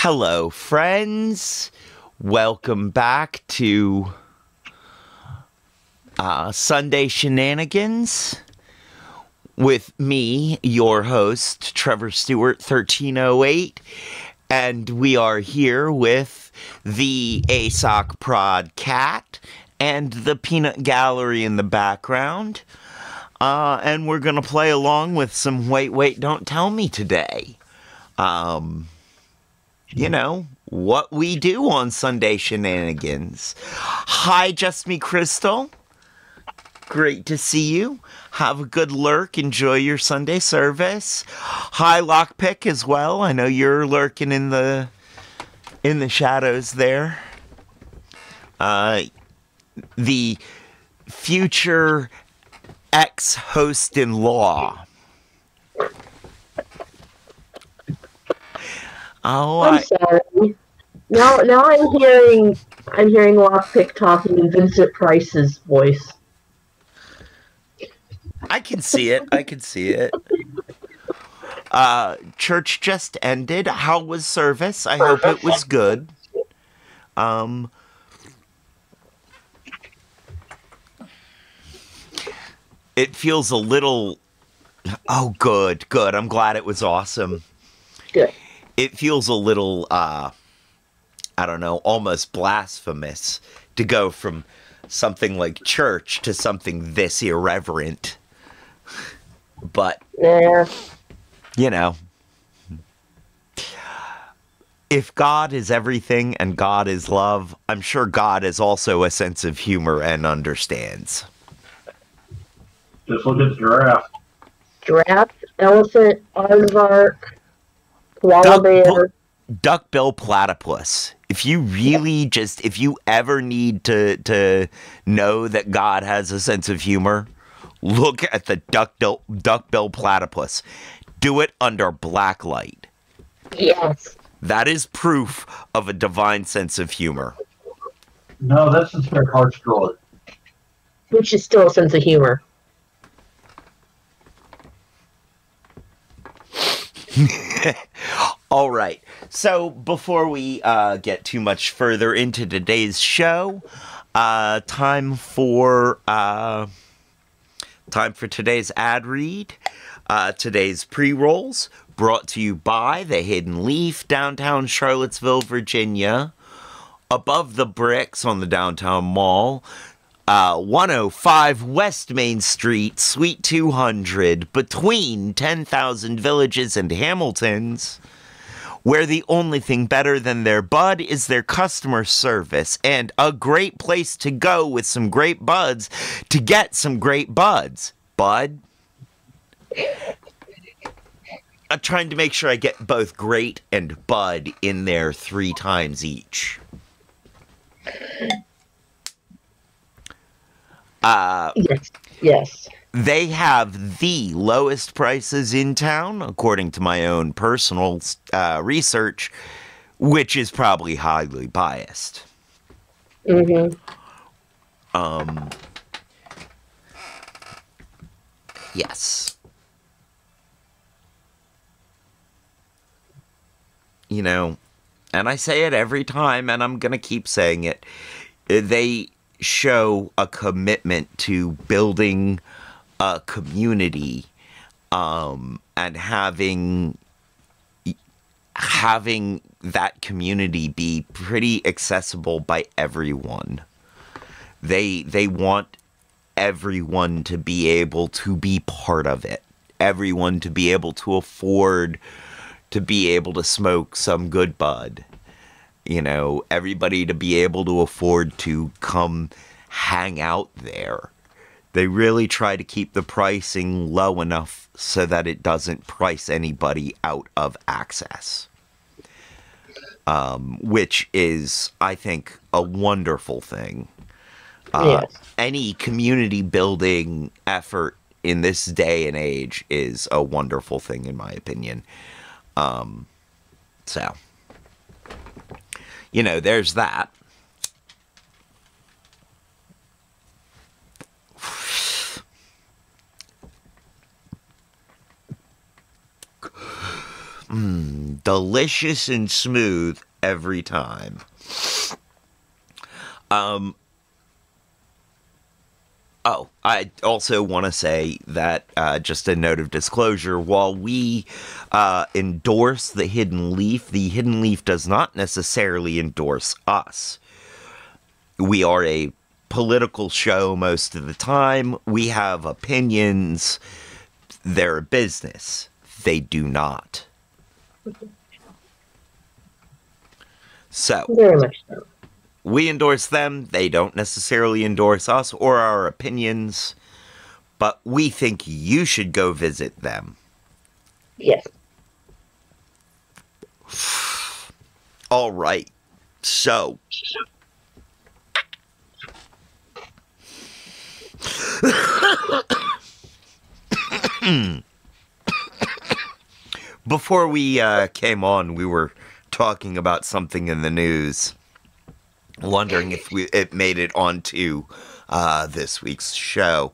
Hello, friends. Welcome back to Sunday Shenanigans with me, your host, Trevor Stewart, 1308. And we are here with the ASOC Prod Cat and the Peanut Gallery in the background. And we're going to play along with some Wait, Wait, Don't Tell Me today. You know, what we do on Sunday Shenanigans. Hi, Just Me Crystal. Great to see you. Have a good lurk. Enjoy your Sunday service. Hi, Lockpick as well. I know you're lurking in the shadows there. The future ex-host-in-law. Oh, I'm sorry. Now I'm hearing Lockpick talking in Vincent Price's voice. I can see it. Church just ended. How was service? I hope it was good. It feels a little... Oh, good. I'm glad it was awesome. Good. It feels a little, I don't know, almost blasphemous to go from something like church to something this irreverent. But, Yeah. you know, if God is everything and God is love, I'm sure God has also a sense of humor and understands. Just look at the giraffe. Giraffe, elephant, aardvark, koala bear. Duckbill platypus. If you really if you ever need to know that God has a sense of humor, look at the duckbill platypus. Do it under black light. Yes. That is proof of a divine sense of humor. No, that's just their heart's drawer. Which is still a sense of humor. All right. So before we get too much further into today's show, time for today's ad read. Today's pre-rolls brought to you by the Hidden Leaf, downtown Charlottesville, Virginia, above the bricks on the downtown mall. 105 West Main Street, Suite 200, between 10,000 Villages and Hamiltons, where the only thing better than their bud is their customer service, and a great place to go with some great buds to get some great buds. Bud? I'm trying to make sure I get both great and bud in there 3 times each. Yes. They have the lowest prices in town, according to my own personal research, which is probably highly biased. Mm-hmm. Yes. You know, and I say it every time, and I'm gonna keep saying it. They show a commitment to building a community, and having that community be pretty accessible by everyone. They want everyone to be able to be part of it. Everyone to be able to afford to be able to smoke some good bud. You know, everybody to be able to afford to come hang out there. They really try to keep the pricing low enough so that it doesn't price anybody out of access. Which is, I think, a wonderful thing. Yes. Any community building effort in this day and age is a wonderful thing, in my opinion. So, you know, there's that. delicious and smooth every time. Oh, I also want to say that, just a note of disclosure, while we endorse the Hidden Leaf does not necessarily endorse us. We are a political show most of the time. We have opinions. They're a business. They do not. So, Very much so. we endorse them. They don't necessarily endorse us or our opinions, but we think you should go visit them. Yes. All right. So, before we came on, we were talking about something in the news, wondering if it made it onto this week's show.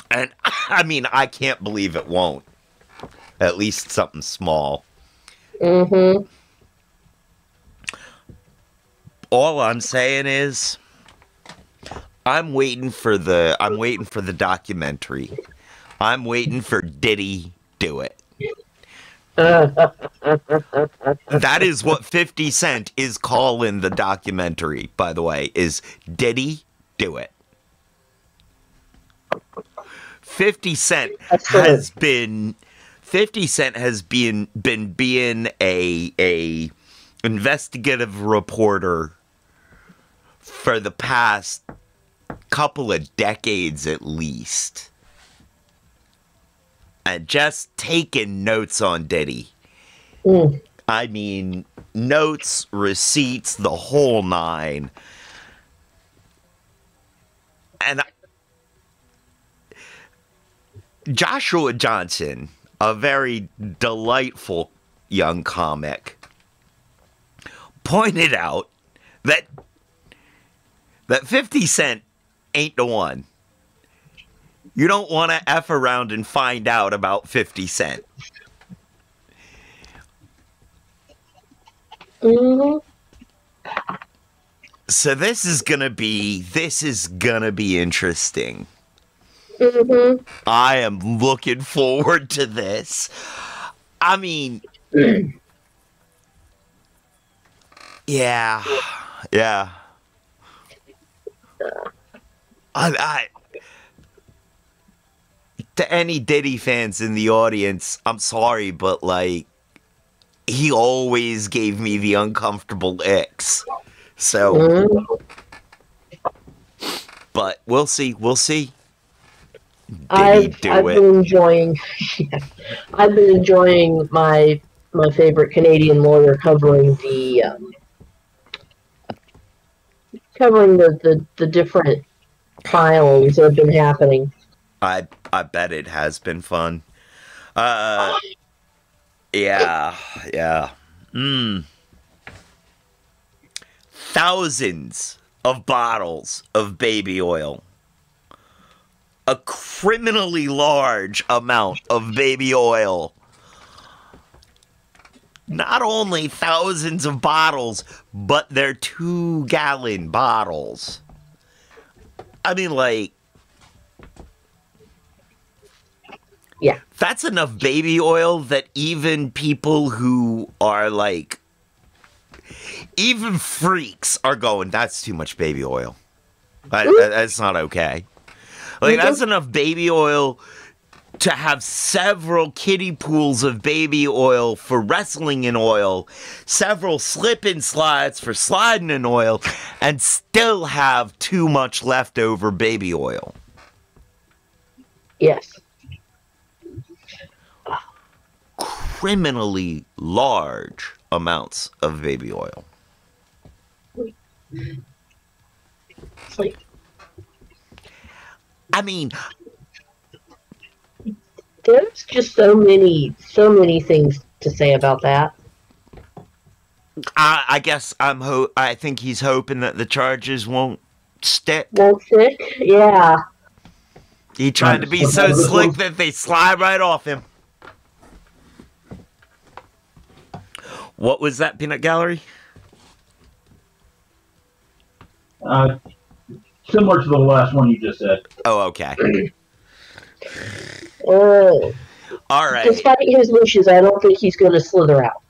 And I mean, I can't believe it won't. At least something small. Mm-hmm. All I'm saying is, I'm waiting for the documentary. I'm waiting for Diddy Do It. That is what 50 Cent is calling the documentary, by the way, is Diddy Do It. 50 Cent has been being a investigative reporter for the past couple of decades at least. And just taking notes on Diddy. I mean, notes, receipts, the whole nine. And Joshua Johnson, a very delightful young comic, pointed out that 50 Cent ain't the one. You don't want to F around and find out about 50 Cent. Mm-hmm. So this is gonna be interesting. Mm-hmm. I am looking forward to this. I mean, yeah. I to any Diddy fans in the audience, I'm sorry, but like, he always gave me the uncomfortable icks. So, but we'll see. I've been enjoying my favorite Canadian lawyer covering the different filings that have been happening. I bet it has been fun. Yeah. Thousands of bottles of baby oil. A criminally large amount of baby oil. Not only thousands of bottles, but they're 2-gallon bottles. I mean, like, yeah, that's enough baby oil that even people who are like, even freaks are going, that's too much baby oil. That's not okay. Like, that's enough baby oil to have several kiddie pools of baby oil for wrestling in oil, several slip and slides for sliding in oil, and still have too much leftover baby oil. Yes. Criminally large amounts of baby oil. It's like, I mean, there's just so many things to say about that. I guess I think he's hoping that the charges won't stick. Won't stick? Yeah. He tried to be so slick that they slide right off him. What was that, Peanut Gallery? Similar to the last one you just said. Oh, okay. Oh. All right. Despite his wishes, I don't think he's going to slither out.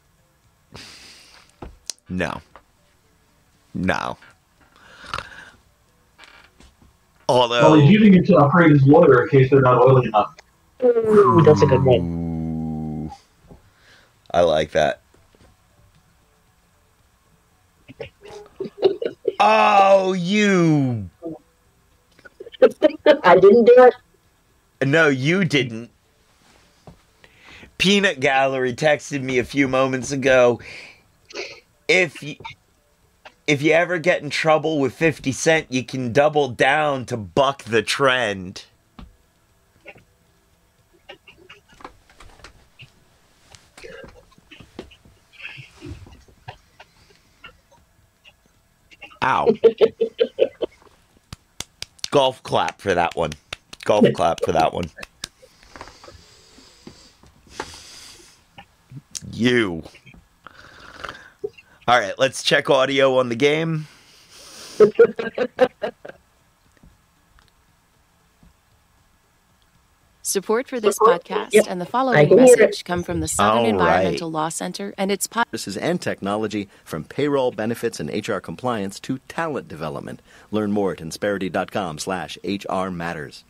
No. No. Although... Well, he's using it to upgrade his lawyer in case they're not oily enough. Ooh, that's a good one. Ooh. I like that. Oh, you... I didn't do it. No, you didn't. Peanut Gallery texted me a few moments ago. If you ever get in trouble with 50 Cent, you can double down to buck the trend. Ow. Golf clap for that one. Golf clap for that one. You. All right, let's check audio on the game. Support for this podcast and the I following can hear message come from the Southern All Environmental right. Law Center and its Services and technology, from payroll, benefits, and HR compliance to talent development. Learn more at Insperity.com/HR Matters.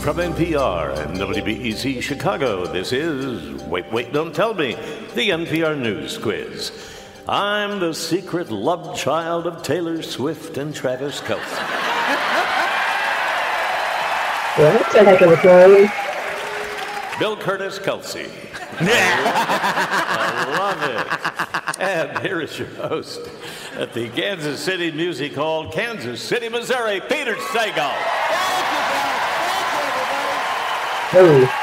From NPR and WBEZ Chicago, this is Wait, Don't Tell Me, the NPR News Quiz. I'm the secret love child of Taylor Swift and Travis Kelce. Well, that's a heck of a throw. Bill Curtis Kelce. I love it. And here is your host at the Kansas City Music Hall, Kansas City, Missouri, Peter Sagal. Oh.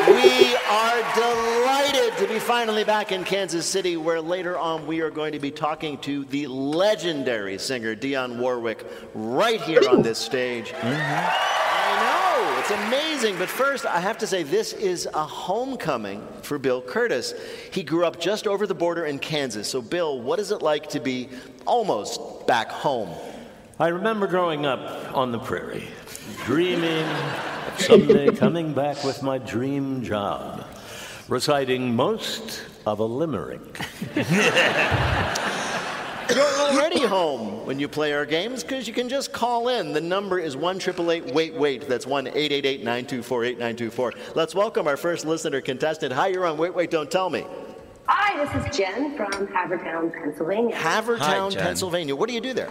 We are delighted to be finally back in Kansas City, where later on we are going to be talking to the legendary singer Dionne Warwick right here on this stage. I know, it's amazing. But first, I have to say, this is a homecoming for Bill Curtis. He grew up just over the border in Kansas. So, Bill, what is it like to be almost back home? I remember growing up on the prairie, dreaming of someday coming back with my dream job, reciting most of a limerick. You're already home when you play our games, because you can just call in. The number is 1-888-WAIT-WAIT. That's 1-888-924-8924. Let's welcome our first listener contestant. Hi, you're on Wait, Don't Tell Me. Hi, this is Jen from Havertown, Pennsylvania. Havertown, Jen. Pennsylvania. What do you do there?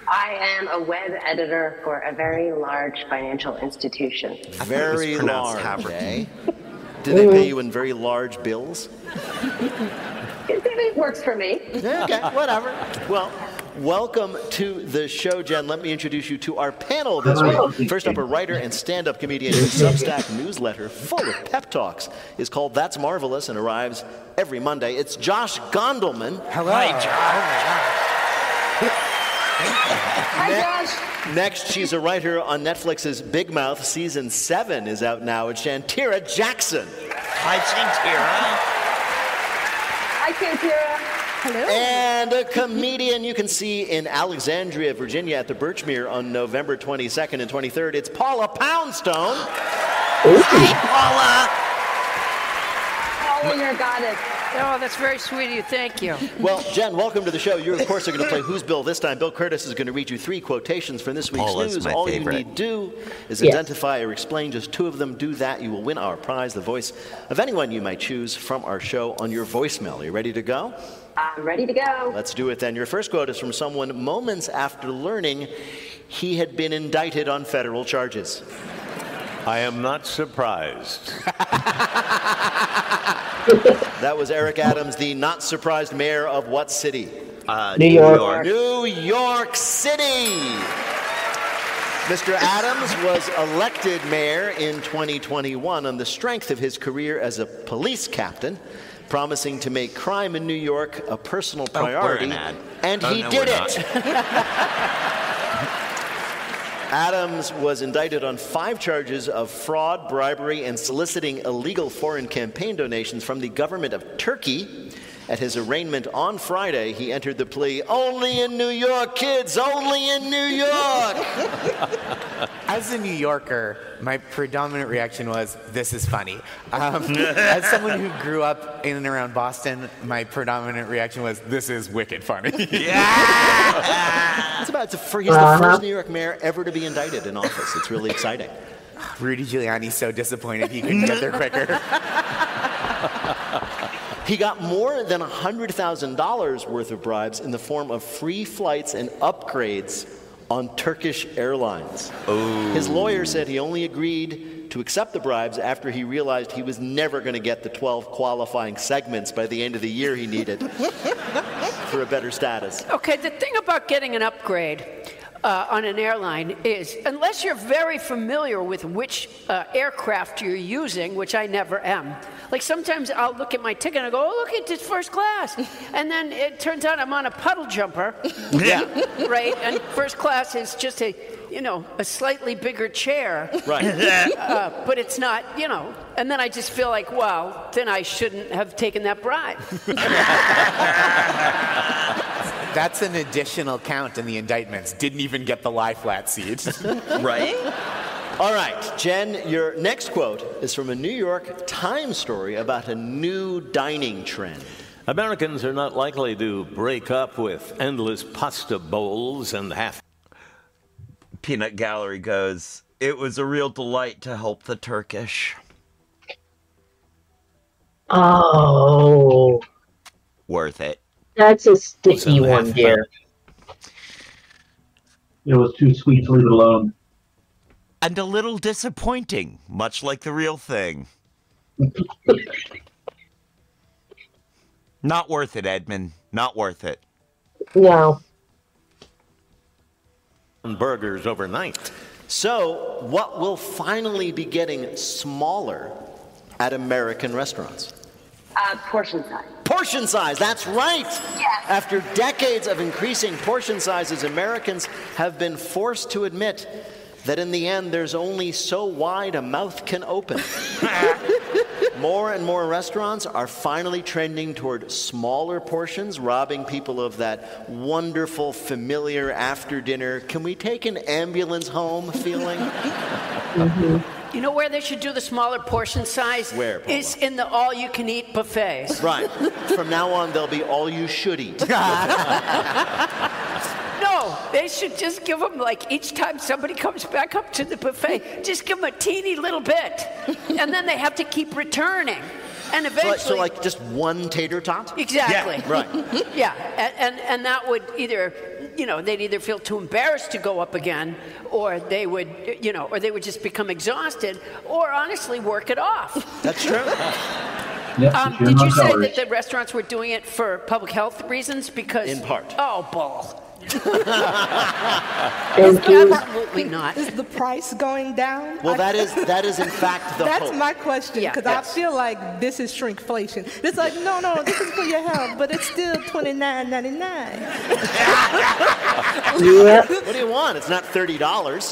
I am a web editor for a very large financial institution. Very pronounced large, Haverton. eh? Do they pay you in very large bills? It works for me. Okay, whatever. Well, welcome to the show, Jen. Let me introduce you to our panel this week. First up, a writer and stand-up comedian whose Substack newsletter, full of pep talks, is called That's Marvelous and arrives every Monday. It's Josh Gondelman. Hello. Hi, Hi, Josh. Next, she's a writer on Netflix's Big Mouth. Season 7 is out now. It's Shantira Jackson. Hi, Shantira. Hi, Kantira. Hello. And a comedian you can see in Alexandria, Virginia at the Birchmere on November 22nd and 23rd. It's Paula Poundstone. Hi, Paula. Paula, you're a goddess. Oh, that's very sweet of you. Thank you. Well, Jen, welcome to the show. You, of course, are going to play Who's Bill this time. Bill Curtis is going to read you 3 quotations from this week's Paula's news. my All favorite. you need to do is Yes. identify or explain just 2 of them. Do that. You will win our prize, the voice of anyone you might choose from our show on your voicemail. Are you ready to go? I'm ready to go. Let's do it then. Your first quote is from someone moments after learning he had been indicted on federal charges. I am not surprised. That was Eric Adams, the not surprised mayor of what city? New York. New York City. Mr. Adams was elected mayor in 2021 on the strength of his career as a police captain. promising to make crime in New York a personal Oh, we're priority, an ad. and Oh, he no, did we're it. Adams was indicted on 5 charges of fraud, bribery, and soliciting illegal foreign campaign donations from the government of Turkey. At his arraignment on Friday, he entered the plea, "Only in New York, kids, only in New York." As a New Yorker, my predominant reaction was, this is funny. As someone who grew up in and around Boston, my predominant reaction was, this is wicked funny. It's about he's the first New York mayor ever to be indicted in office. It's really exciting. Rudy Giuliani's so disappointed he couldn't get there quicker. He got more than $100,000 worth of bribes in the form of free flights and upgrades on Turkish Airlines. Oh. His lawyer said he only agreed to accept the bribes after he realized he was never going to get the 12 qualifying segments by the end of the year he needed for a better status. Okay, the thing about getting an upgrade on an airline is, unless you're very familiar with which aircraft you're using, which I never am, like sometimes I'll look at my ticket and I go, oh, look, it's first class. And then it turns out I'm on a puddle jumper. Yeah. Right? And first class is just a slightly bigger chair. Right. But it's not, and then I just feel like, well, then I shouldn't have taken that bribe. That's an additional count in the indictments. Didn't even get the lie flat seat. Right? All right, Jen, your next quote is from a New York Times story about a new dining trend. Americans are not likely to break up with endless pasta bowls and half. Peanut Gallery goes, "It was a real delight to help the Turkish." Oh. Worth it. That's a sticky one, dear. It was too sweet to leave it alone. And a little disappointing, much like the real thing. Not worth it, Edmund. Not worth it. No. Burgers overnight. So, what will finally be getting smaller at American restaurants? Portion size. Portion size, that's right. Yes. After decades of increasing portion sizes, Americans have been forced to admit that in the end, there's only so wide a mouth can open. More and more restaurants are finally trending toward smaller portions, robbing people of that wonderful, familiar after-dinner, can we take an ambulance home feeling? Mm-hmm. You know where they should do the smaller portion size? Where, Paula? Is in the all-you-can-eat buffets. Right. From now on, they'll be all you should eat. No, they should just give them, like, each time somebody comes back up to the buffet, just give them a teeny little bit. And then they have to keep returning. And eventually... So like just one tater tot? Exactly. Yeah, right. Yeah, and that would either, they'd either feel too embarrassed to go up again, or they would, or they would just become exhausted, or honestly work it off. That's true. Did you say that the restaurants were doing it for public health reasons? Because in part. Oh, bull. Absolutely not. Is the price going down? Well, that is in fact the That's hope. my question, because I feel like this is shrinkflation. It's like, no, this is for your health, but it's still $29.99. Yeah. What do you want? It's not $30.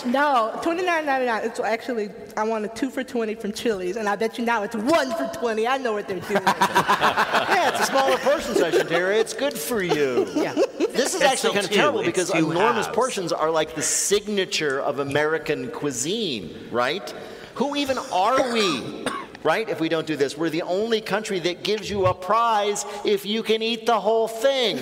No, $29.99. It's actually, I want a 2 for $20 from Chili's, and I bet you now it's 1 for $20. I know what they're doing. Yeah, it's a smaller portion size, Terry. It's good for you. Yeah. This is actually kind of terrible because enormous portions are like the signature of American cuisine, right? Who even are we, right, if we don't do this? We're the only country that gives you a prize if you can eat the whole thing.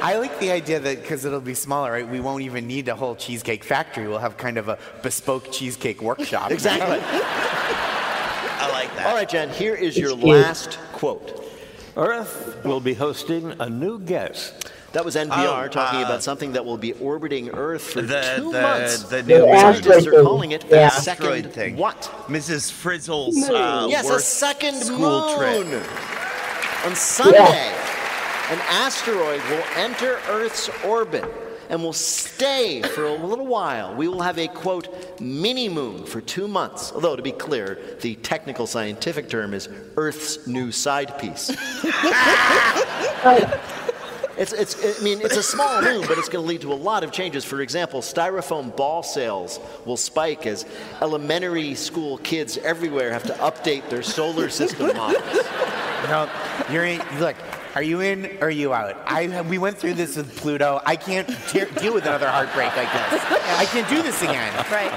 I like the idea that because it'll be smaller, right, we won't even need a whole cheesecake factory. We'll have kind of a bespoke cheesecake workshop. Exactly. I like that. All right, Jen, here is your last quote. Earth will be hosting a new guest. That was NPR talking about something that will be orbiting Earth for 2 months. The new scientists are calling it the second thing. What? Mrs. Frizzle's yes, a work second school moon. trip. On Sunday, an asteroid will enter Earth's orbit. and will stay for a little while. We will have a, quote, mini-moon for 2 months. Although, to be clear, the technical scientific term is Earth's new side piece. I mean, it's a small moon, but it's going to lead to a lot of changes. For example, styrofoam ball sales will spike as elementary school kids everywhere have to update their solar system models. No, look, are you in or are you out? We went through this with Pluto. I can't deal with another heartbreak like this. I can't do this again. Right.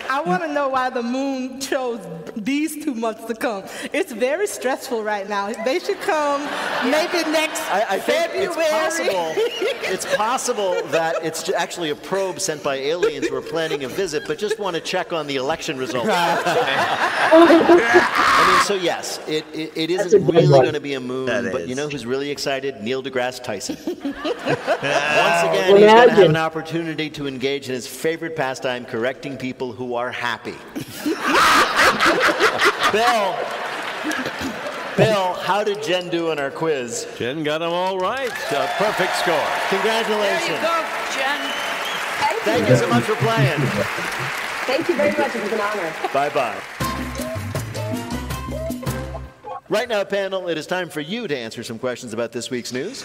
I want to know why the moon chose these 2 months to come. It's very stressful right now. They should come maybe next I think February. it's possible that it's actually a probe sent by aliens who are planning a visit, but just want to check on the election results. I mean, so yes, it isn't really going to be a moon, but you know who's really excited? Neil deGrasse Tyson. Once again, he's going to have an opportunity to engage in his favorite pastime, correcting people who are happy. Bill, how did Jen do in our quiz? Jen got them all right. Perfect score. Congratulations. There you go, Jen. Thank you so much for playing. Thank you very much. It was an honor. Bye-bye. Right now, panel, it is time for you to answer some questions about this week's news.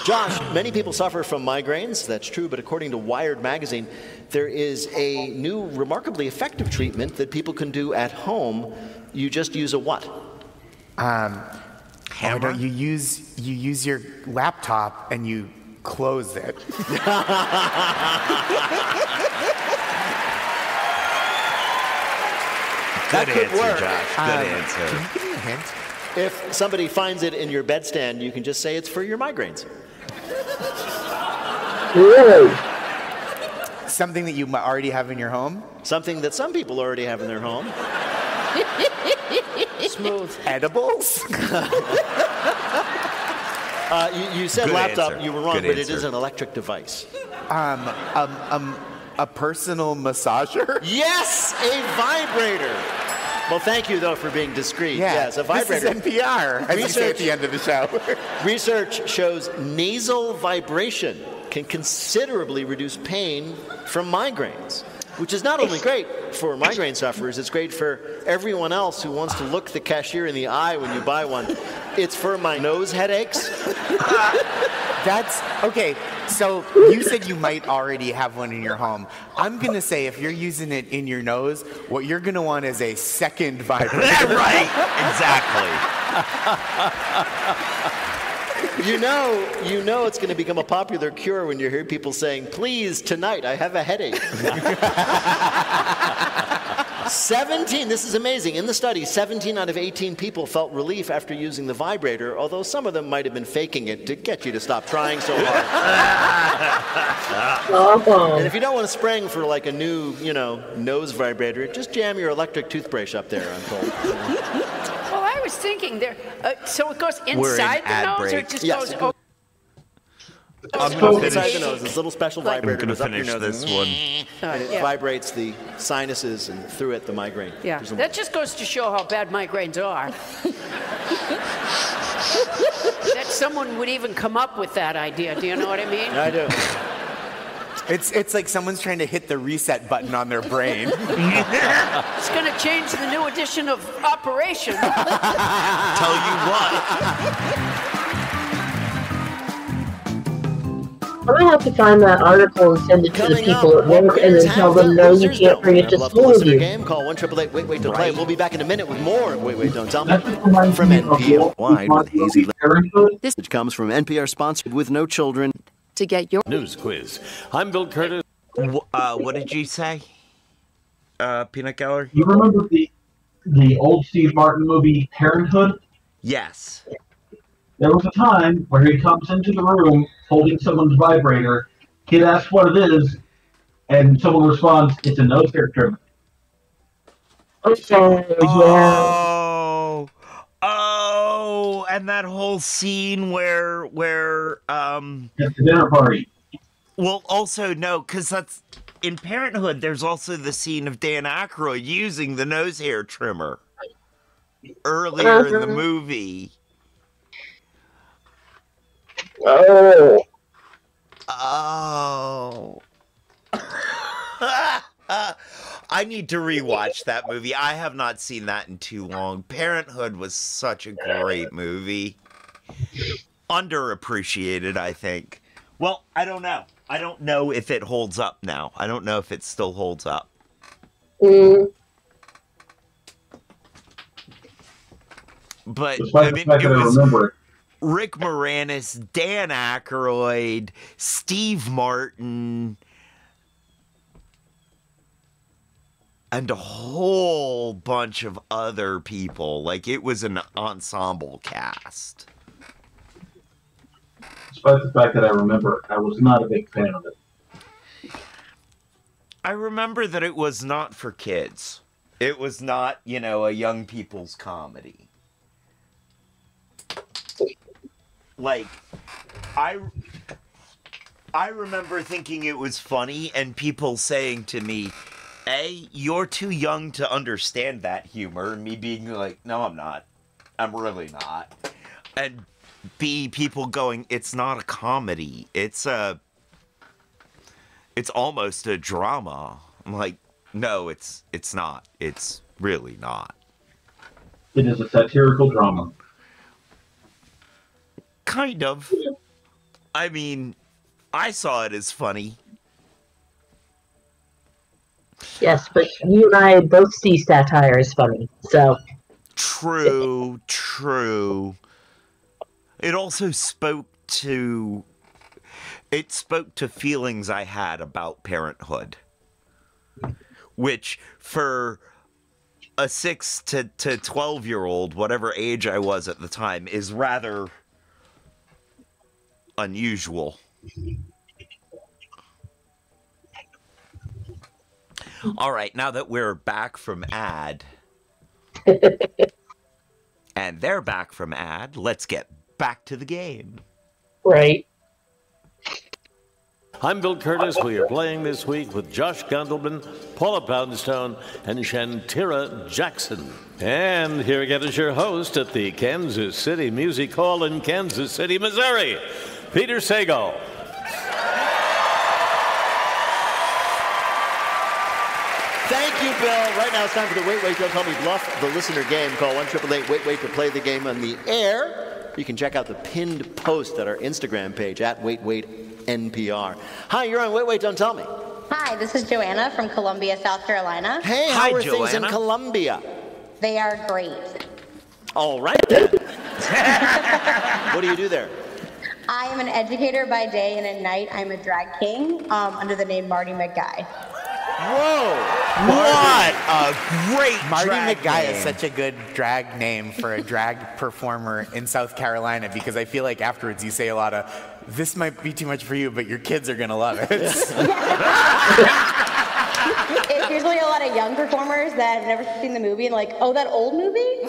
Josh, many people suffer from migraines. That's true, but according to Wired magazine, there is a new remarkably effective treatment that people can do at home. You just use a what? Hammer? You use your laptop and you close it. That could answer, work. Josh. Good answer. Can you give me a hint? If somebody finds it in your bedstand, you can just say it's for your migraines. Really? Something that you already have in your home? Something that some people already have in their home. Smooth. Edibles? You said Good laptop. answer. You were wrong, Good but it answer. is an electric device. A personal massager? Yes, a vibrator. Well, thank you, though, for being discreet. Yeah. Yes, a vibrator. This is NPR, as you say at the end of the show. Research shows nasal vibration can considerably reduce pain from migraines, which is not only great for migraine sufferers, it's great for everyone else who wants to look the cashier in the eye when you buy one. It's for my nose headaches. That's okay. So you said you might already have one in your home. I'm gonna say if you're using it in your nose, what you're gonna want is a second vibrator. Right, exactly. You know it's going to become a popular cure when you hear people saying, "Please, tonight I have a headache." 17, this is amazing. In the study, 17 out of 18 people felt relief after using the vibrator, although some of them might have been faking it to get you to stop trying so hard. And if you don't want to spring for like a new, nose vibrator, just jam your electric toothbrush up there, I'm told. Well, I was thinking there. So it goes We're in inside the ad nose, or break. it just Yes, goes. it goes- I'm It gonna goes inside the finish. nose. This little special I'm vibrator gonna goes up your finish nose this one. and it vibrates the sinuses and through it the migraine. Yeah, that just goes to show how bad migraines are. That someone would even come up with that idea. Do you know what I mean? I do. It's like someone's trying to hit the reset button on their brain. It's going to change the new edition of Operation. Tell you what. I'm gonna have to find that article and send it to the Coming people up, at work and winners then tell have them the no, you losers can't don't. bring it to Love school listen with to the you. game. Call 1-888 Wait Wait Don't Play. We'll be back in a minute with more Wait Wait Don't Tell Me That's just reminds from me of the NPR. old Wide with hazy Parenthood. which comes from NPR sponsored with no children. To get your News quiz. I'm Bill Curtis. What did you say? Peanut Gallery? You remember the old Steve Martin movie Parenthood? Yes. There was a time where he comes into the room holding someone's vibrator. Kid asks what it is, and someone responds, "It's a nose hair trimmer." Oh, and that whole scene where At the dinner party. well, also no, because that's in Parenthood. There's also the scene of Dan Aykroyd using the nose hair trimmer earlier in the movie. Oh. Oh. I need to rewatch that movie. I have not seen that in too long. Parenthood was such a great movie. Underappreciated, I think. Well, I don't know. I don't know if it holds up now. I don't know if it still holds up. But I mean, it was Rick Moranis, Dan Aykroyd, Steve Martin, and a whole bunch of other people. Like, it was an ensemble cast. Despite the fact that I remember, I was not a big fan of it. I remember that it was not for kids. It was not, you know, a young people's comedy. Like, I remember thinking it was funny and people saying to me, A, you're too young to understand that humor, and me being like, no, I'm not. I'm really not. And B, people going, it's not a comedy. It's almost a drama. I'm like, no, it's not. It's really not. It is a satirical drama. Kind of. I mean, I saw it as funny. Yes, but you and I both see satire as funny, so. True, true. It also spoke to feelings I had about parenthood, which for a 6 to 12-year-old, whatever age I was at the time, is rather unusual. All right, now that we're back from ad, and they're back from ad, let's get back to the game. Right. I'm Bill Curtis. We are playing this week with Josh Gondelman, Paula Poundstone, and Shantira Jackson. And here again is your host at the Kansas City Music Hall in Kansas City, Missouri, Peter Sagal. Thank you, Bill. Right now it's time for the Wait, Wait, Don't Tell Me Bluff, the listener game. Call 1-888-WAIT-WAIT to play the game on the air. You can check out the pinned post at our Instagram page at WaitWaitNPR. Hi, you're on Wait, Wait, Don't Tell Me. Hi, this is Joanna from Columbia, South Carolina. Hey, how are things in Columbia? They are great. All right, then. What do you do there? I am an educator by day, and at night I'm a drag king under the name Marty McGuy. Whoa! What a great Marty drag McGuy name. is such a good drag name for a drag performer in South Carolina, because I feel like afterwards you say a lot of, this might be too much for you, but your kids are going to love it. It's usually a lot of young performers that have never seen the movie and like, oh, that old movie?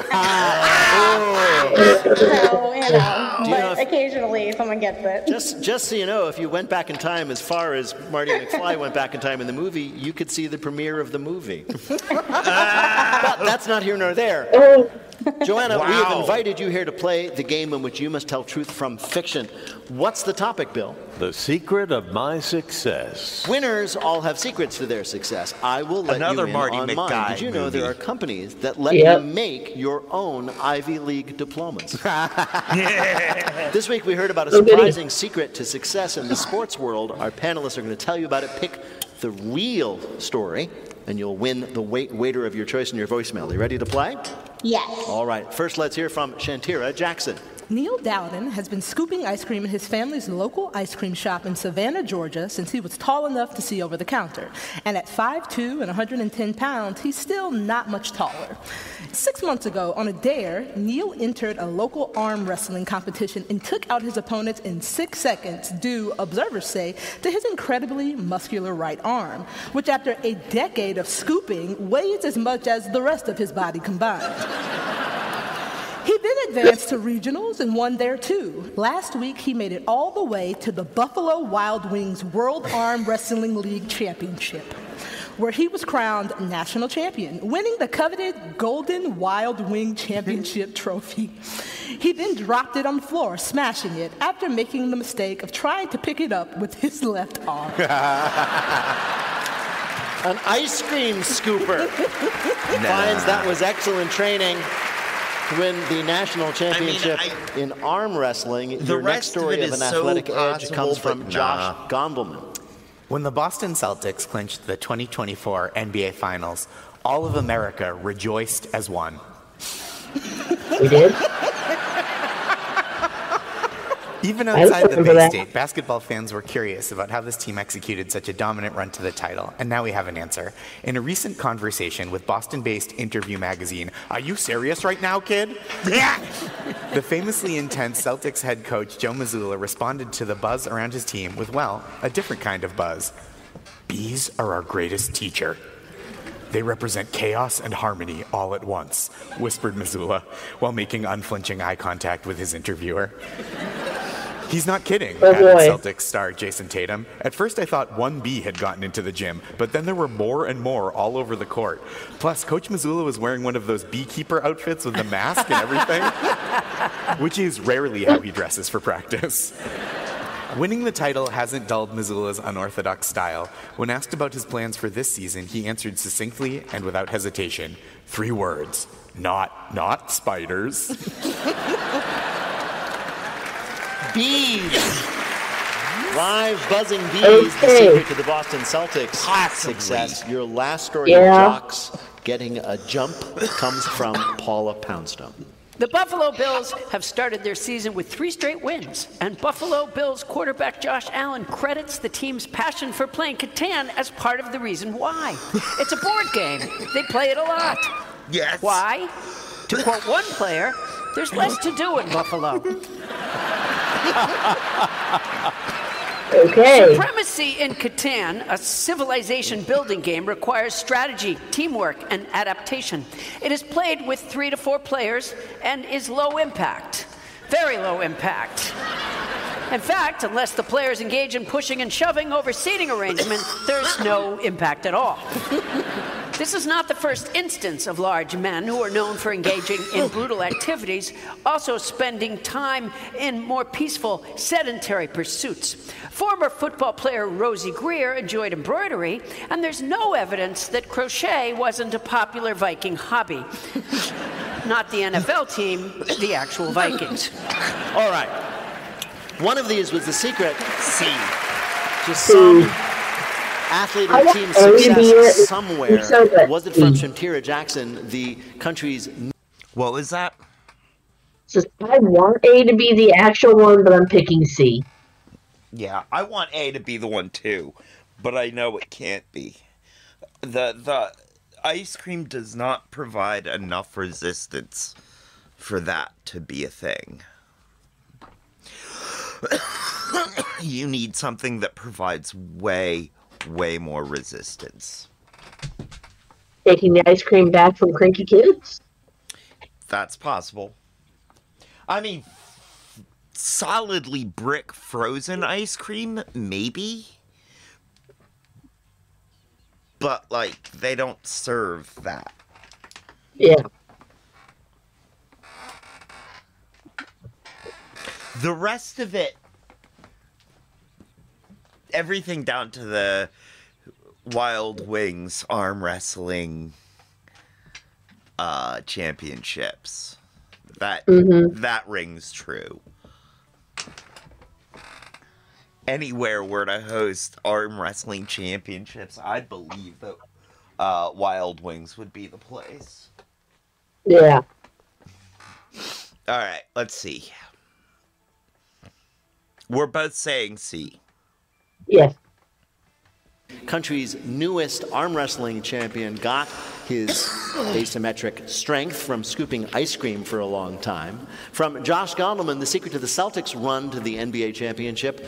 So, you know, but occasionally someone gets it. Just so you know, if you went back in time as far as Marty McFly went back in time in the movie, you could see the premiere of the movie. But that's not here nor there. Joanna, we have invited you here to play the game in which you must tell truth from fiction. What's the topic, Bill? The secret of my success. Winners all have secrets to their success. I will let Another you in Marty on McGuy mine. Did you know movie. there are companies that let you make your own Ivy League diplomas? This week we heard about a surprising secret to success in the sports world. Our panelists are going to tell you about it. Pick the real story, and you'll win the waiter of your choice in your voicemail. Are you ready to play? Yes. All right. First, let's hear from Shantira Jackson. Neil Dowden has been scooping ice cream in his family's local ice cream shop in Savannah, Georgia, since he was tall enough to see over the counter. And at 5'2" and 110 pounds, he's still not much taller. 6 months ago, on a dare, Neil entered a local arm wrestling competition and took out his opponents in 6 seconds due, observers say, to his incredibly muscular right arm, which after a decade of scooping weighs as much as the rest of his body combined. He then advanced to regionals and won there too. Last week, he made it all the way to the Buffalo Wild Wings World Arm Wrestling League Championship, where he was crowned national champion, winning the coveted Golden Wild Wing Championship trophy. He then dropped it on the floor, smashing it, after making the mistake of trying to pick it up with his left arm. An ice cream scooper finds that was excellent training to win the national championship in arm wrestling. The next story of an athletic edge comes from Josh Gondelman. When the Boston Celtics clinched the 2024 NBA Finals, all of America rejoiced as one. We did? Even outside the Bay State, basketball fans were curious about how this team executed such a dominant run to the title, and now we have an answer. In a recent conversation with Boston-based Interview magazine, "Are you serious right now, kid?" The famously intense Celtics head coach Joe Mazzulla responded to the buzz around his team with, well, a different kind of buzz. "Bees are our greatest teacher. They represent chaos and harmony all at once," whispered Mazzulla while making unflinching eye contact with his interviewer. "He's not kidding," added Celtics star Jason Tatum. "At first I thought one bee had gotten into the gym, but then there were more and more all over the court. Plus, Coach Mazzulla was wearing one of those beekeeper outfits with the mask and everything, which is rarely how he dresses for practice." Winning the title hasn't dulled Mazzulla's unorthodox style. When asked about his plans for this season, he answered succinctly and without hesitation. 3 words. Not spiders. Bees. Live buzzing bees, the secret to the Boston Celtics success. Your last story of Jocks getting a jump comes from Paula Poundstone. The Buffalo Bills have started their season with 3 straight wins, and Buffalo Bills quarterback Josh Allen credits the team's passion for playing Catan as part of the reason why. It's a board game. They play it a lot. Yes. Why? To quote one player, there's less to do in Buffalo. Okay. Supremacy in Catan, a civilization building game, requires strategy, teamwork, and adaptation. It is played with 3 to 4 players and is low impact. Very low impact. In fact, unless the players engage in pushing and shoving over seating arrangement, there's no impact at all. This is not the first instance of large men who are known for engaging in brutal activities, also spending time in more peaceful, sedentary pursuits. Former football player Rosie Greer enjoyed embroidery, and there's no evidence that crochet wasn't a popular Viking hobby. Not the NFL team, the actual Vikings. All right. One of these was the secret. C. Just some athlete or team success somewhere. Was it from Shantira Jackson, the country's... What was that? So I want A to be the actual one, but I'm picking C. Yeah, I want A to be the one too, but I know it can't be. The ice cream does not provide enough resistance for that to be a thing. You need something that provides way more resistance. Taking the ice cream back from Cranky Kids? That's possible. I mean, solidly brick frozen ice cream, maybe? But, like, they don't serve that. Yeah. The rest of it, everything down to the Wild Wings arm wrestling championships. That rings true. Anywhere where to host arm wrestling championships, I believe that Wild Wings would be the place. Yeah. All right, let's see. We're both saying C. Yes. Country's newest arm wrestling champion got his asymmetric strength from scooping ice cream for a long time. From Josh Gondelman, the secret to the Celtics' run to the NBA championship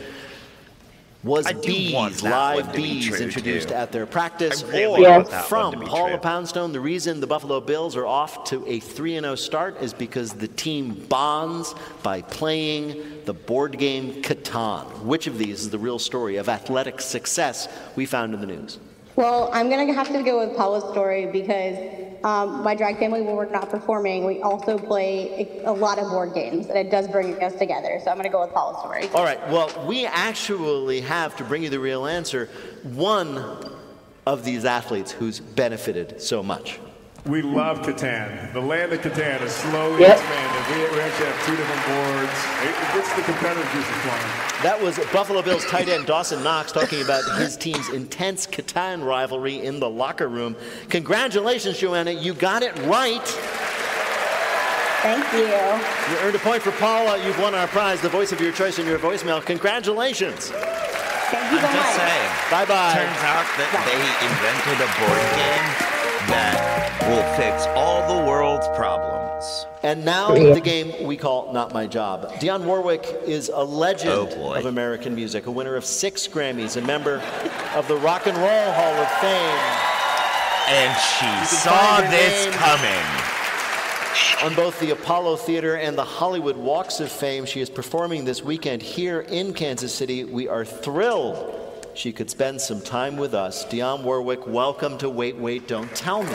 was bees, live bees introduced at their practice. Or from Paula Poundstone, the reason the Buffalo Bills are off to a 3-0 start is because the team bonds by playing the board game Catan. Which of these is the real story of athletic success we found in the news? Well, I'm going to have to go with Paula's story because my drag family, when we're not performing, we also play a lot of board games, and it does bring us together. So I'm going to go with Paula's story. All right. Well, we actually have, to bring you the real answer, one of these athletes who's benefited so much. We love Catan. The land of Catan is slowly expanding. We actually have 2 different boards. It gets the competitive juices flowing. That was Buffalo Bills tight end Dawson Knox talking about his team's intense Catan rivalry in the locker room. Congratulations, Joanna. You got it right. Thank you. You earned a point for Paula. You've won our prize, the voice of your choice in your voicemail. Congratulations. Thank you so I'm just saying. Bye-bye. Turns out that they invented a board game that will fix all the world's problems. And now the game we call Not My Job. Dionne Warwick is a legend of American music, a winner of 6 Grammys, a member of the Rock and Roll Hall of Fame. And she saw this coming. On both the Apollo Theater and the Hollywood Walks of Fame, she is performing this weekend here in Kansas City. We are thrilled she could spend some time with us. Dionne Warwick, welcome to Wait, Wait, Don't Tell Me.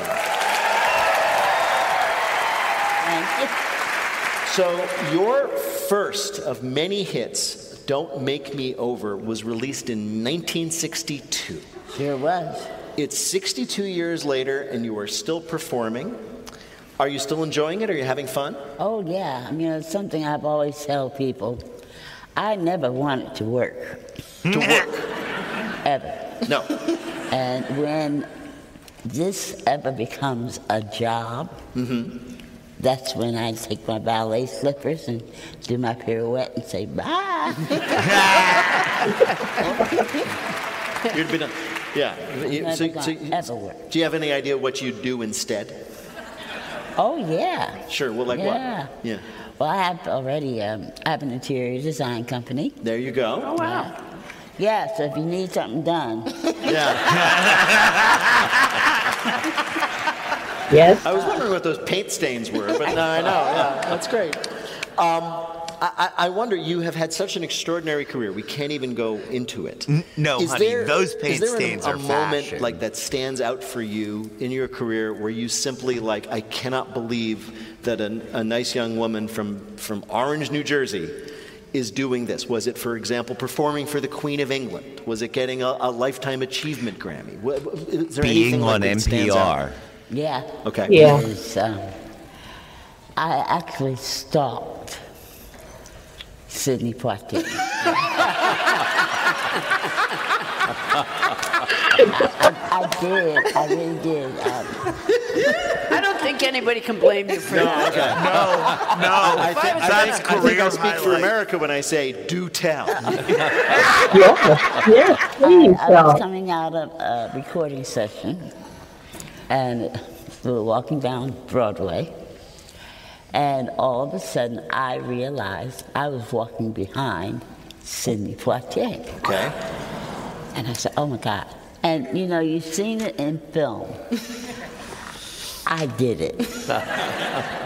Thank you. So your first of many hits, Don't Make Me Over, was released in 1962. Sure was. It's 62 years later, and you are still performing. Are you still enjoying it? Are you having fun? Oh, yeah. I mean, it's something I've always tell people. I never wanted to work. To work? Ever. No. And when this ever becomes a job, that's when I take my ballet slippers and do my pirouette and say, bye. You'd be done. Yeah. Ever work. Do you have any idea what you'd do instead? Oh, yeah. Sure. Well, like what? Yeah. Well, I have already, I have an interior design company. There you go. Oh, wow. Yeah, so if you need something done. Yeah. Yes. I was wondering what those paint stains were, but now I know. Yeah, that's great. I wonder, you have had such an extraordinary career. We can't even go into it. No, honey, those paint stains are Is there a moment fashion. like that stands out for you in your career where you simply like, I cannot believe that a nice young woman from Orange, New Jersey is doing this? Was it, for example, performing for the Queen of England? Was it getting a Lifetime Achievement Grammy? Is there Being anything on like that stands out? NPR. Yeah. Okay. Yeah. Because, I actually stalked Sidney Poitier. I did. I really did. I don't think anybody can blame you for that. Okay. No, I think I speak for America when I say, do tell. Yes, please. I was coming out of a recording session, and we were walking down Broadway, and all of a sudden I realized I was walking behind Sidney Poitier. Okay. And I said, oh my God. And you know, you've seen it in film. I did it.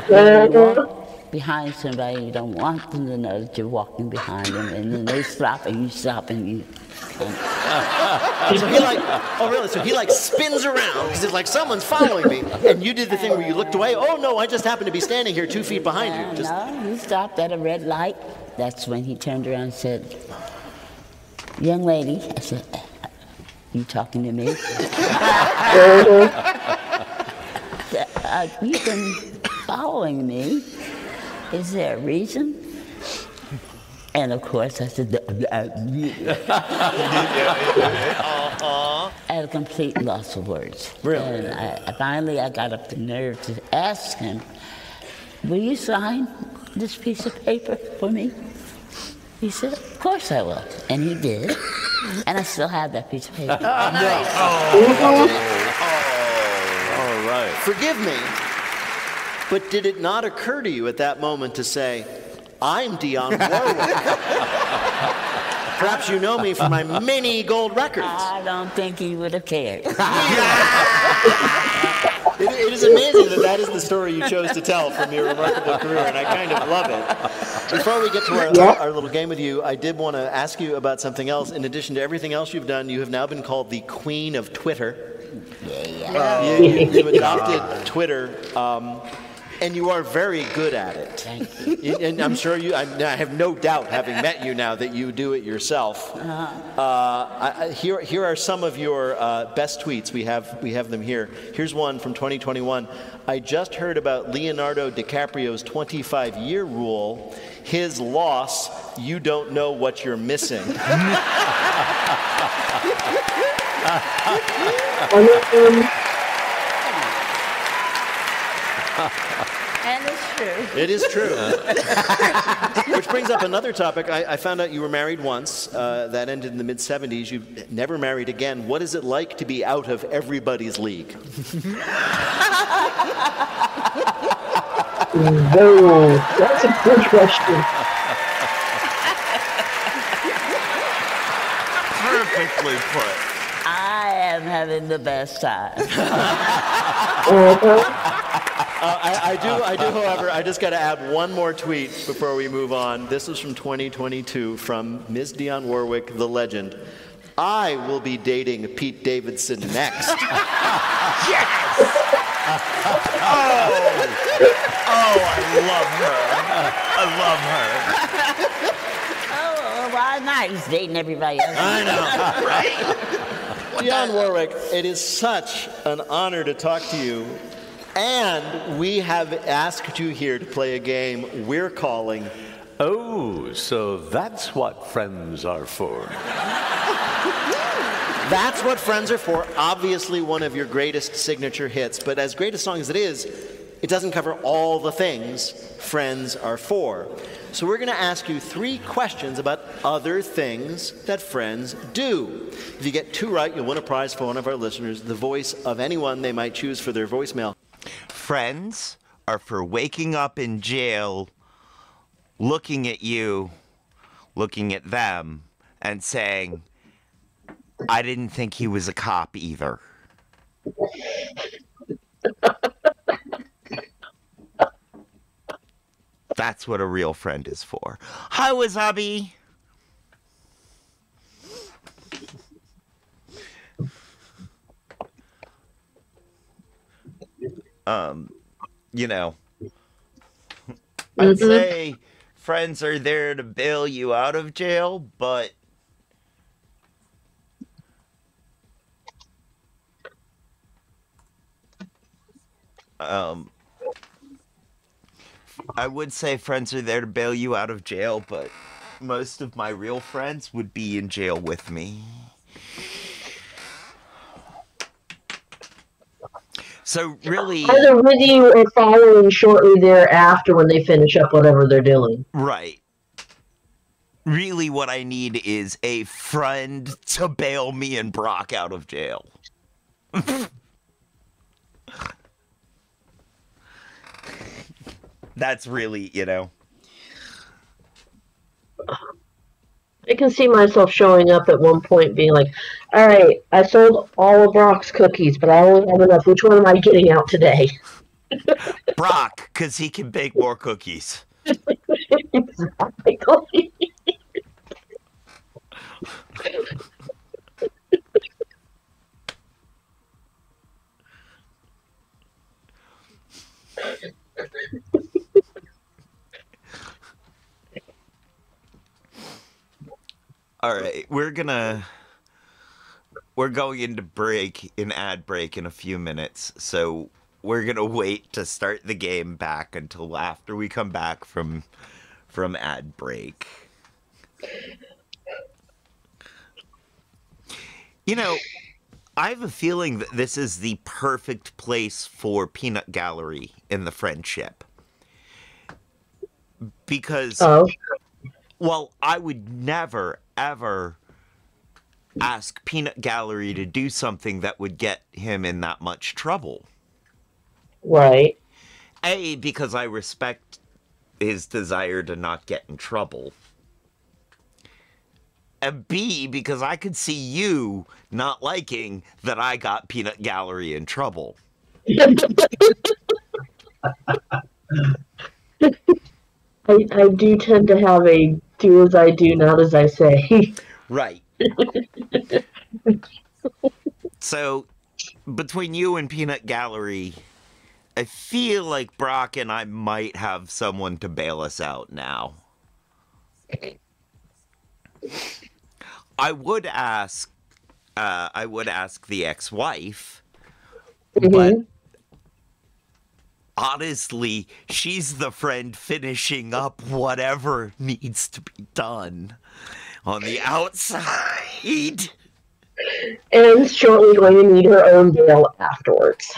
When you walk behind somebody, you don't want them to know that you're walking behind them, and then they stop and you stop and you. So he So he spins around because it's like someone's following me, and you did the thing where you looked away. Oh no, I just happened to be standing here 2 feet behind you. Just... No, he stopped at a red light. That's when he turned around and said, young lady, I said, you talking to me? You've been following me. Is there a reason? And of course I said, I had a complete loss of words. Really? And I finally got up the nerve to ask him, will you sign this piece of paper for me? He said, of course I will. And he did. And I still have that piece of paper. Oh, nice. All right. Forgive me, but did it not occur to you at that moment to say, I'm Dionne Warwick? Perhaps you know me from my many gold records. I don't think he would have cared. It is amazing amazing that that is the story you chose to tell from your remarkable career, and I kind of love it. Before we get to our little game with you, I did want to ask you about something else. In addition to everything else you've done, you have now been called the Queen of Twitter. You adopted Twitter, and you are very good at it. Thank you. And I'm sure I have no doubt, having met you now, that you do it yourself. Here are some of your best tweets. We have them here. Here's one from 2021. I just heard about Leonardo DiCaprio's 25-year rule. His loss, you don't know what you're missing. And it's true. It is true. Which brings up another topic. I found out you were married once. That ended in the mid-'70s. You've never married again. What is it like to be out of everybody's league? Whoa, that's a good question. Perfectly put. I am having the best time. I do, however, I just got to add one more tweet before we move on. This is from 2022 from Ms. Dionne Warwick, the legend. I will be dating Pete Davidson next. Yes! I love her. Oh, why not? He's dating everybody else. I know, right? Dionne Warwick, it is such an honor to talk to you. And we have asked you here to play a game we're calling... Oh, so that's what friends are for. That's what Friends are for. Obviously one of your greatest signature hits. But as great a song as it is, it doesn't cover all the things Friends are for. So we're going to ask you 3 questions about other things that Friends do. If you get 2 right, you'll win a prize for one of our listeners, the voice of anyone they might choose for their voicemail. Friends are for waking up in jail, looking at you, looking at them, and saying, I didn't think he was a cop either. That's what a real friend is for. Hi, Wasabi. You know, I'd say friends are there to bail you out of jail, but I would say friends are there to bail you out of jail, but most of my real friends would be in jail with me. So really... Either with you or following shortly thereafter when they finish up whatever they're doing. Right. Really what I need is a friend to bail me and Brock out of jail. That's really, you know... I can see myself showing up at one point being like, all right, I sold all of Brock's cookies, but I only have enough. Which one am I getting out today? Brock, because he can bake more cookies. Exactly. All right, we're going into ad break in a few minutes, so we're gonna wait to start the game back until after we come back from ad break. You know, I have a feeling that this is the perfect place for peanut gallery in the friendship. Because, well, I would never, ever ask Peanut Gallery to do something that would get him in that much trouble. Right. A, because I respect his desire to not get in trouble. And B, because I could see you not liking that I got Peanut Gallery in trouble. I do tend to have a do as I do, not as I say. Right. So, between you and Peanut Gallery, I feel like Brock and I might have someone to bail us out now. I would ask the ex-wife, but honestly, she's the friend finishing up whatever needs to be done on the outside. And shortly going to need her own bail afterwards.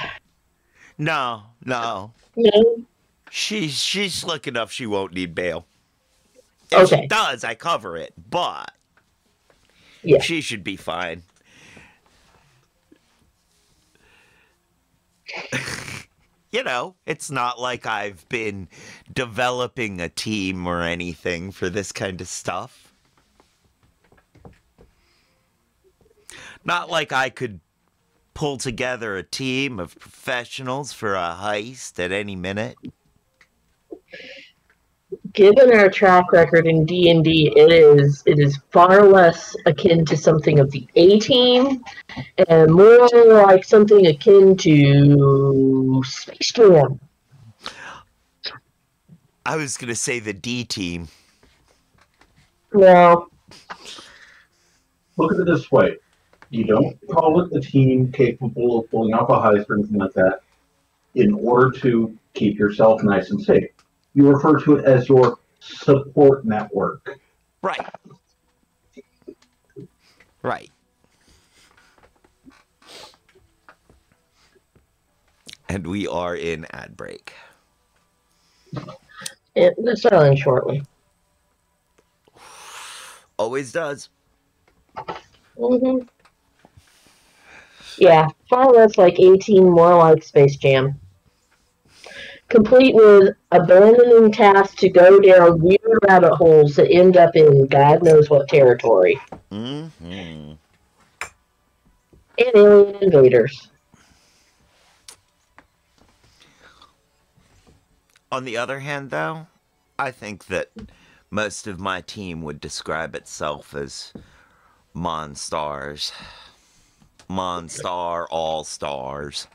No. No? She's slick enough she won't need bail. If she does, I cover it, but she should be fine. You know, it's not like I've been developing a team or anything for this kind of stuff. Not like I could pull together a team of professionals for a heist at any minute. Given our track record in D&D, it is far less akin to something of the A-Team and more like something akin to Space Storm. I was going to say the D-Team. No. Look at it this way. You don't call it a team capable of pulling off a heist or anything like that in order to keep yourself nice and safe. You refer to it as your support network. Right. Right. And we are in ad break. It's starting shortly. Always does. Mm-hmm. Yeah, far less like 18, more like Space Jam. Complete with abandoning tasks to go down weird rabbit holes that end up in God knows what territory. Mm-hmm. And alien invaders. On the other hand, though, I think that most of my team would describe itself as Monstars. Monstar All-Stars.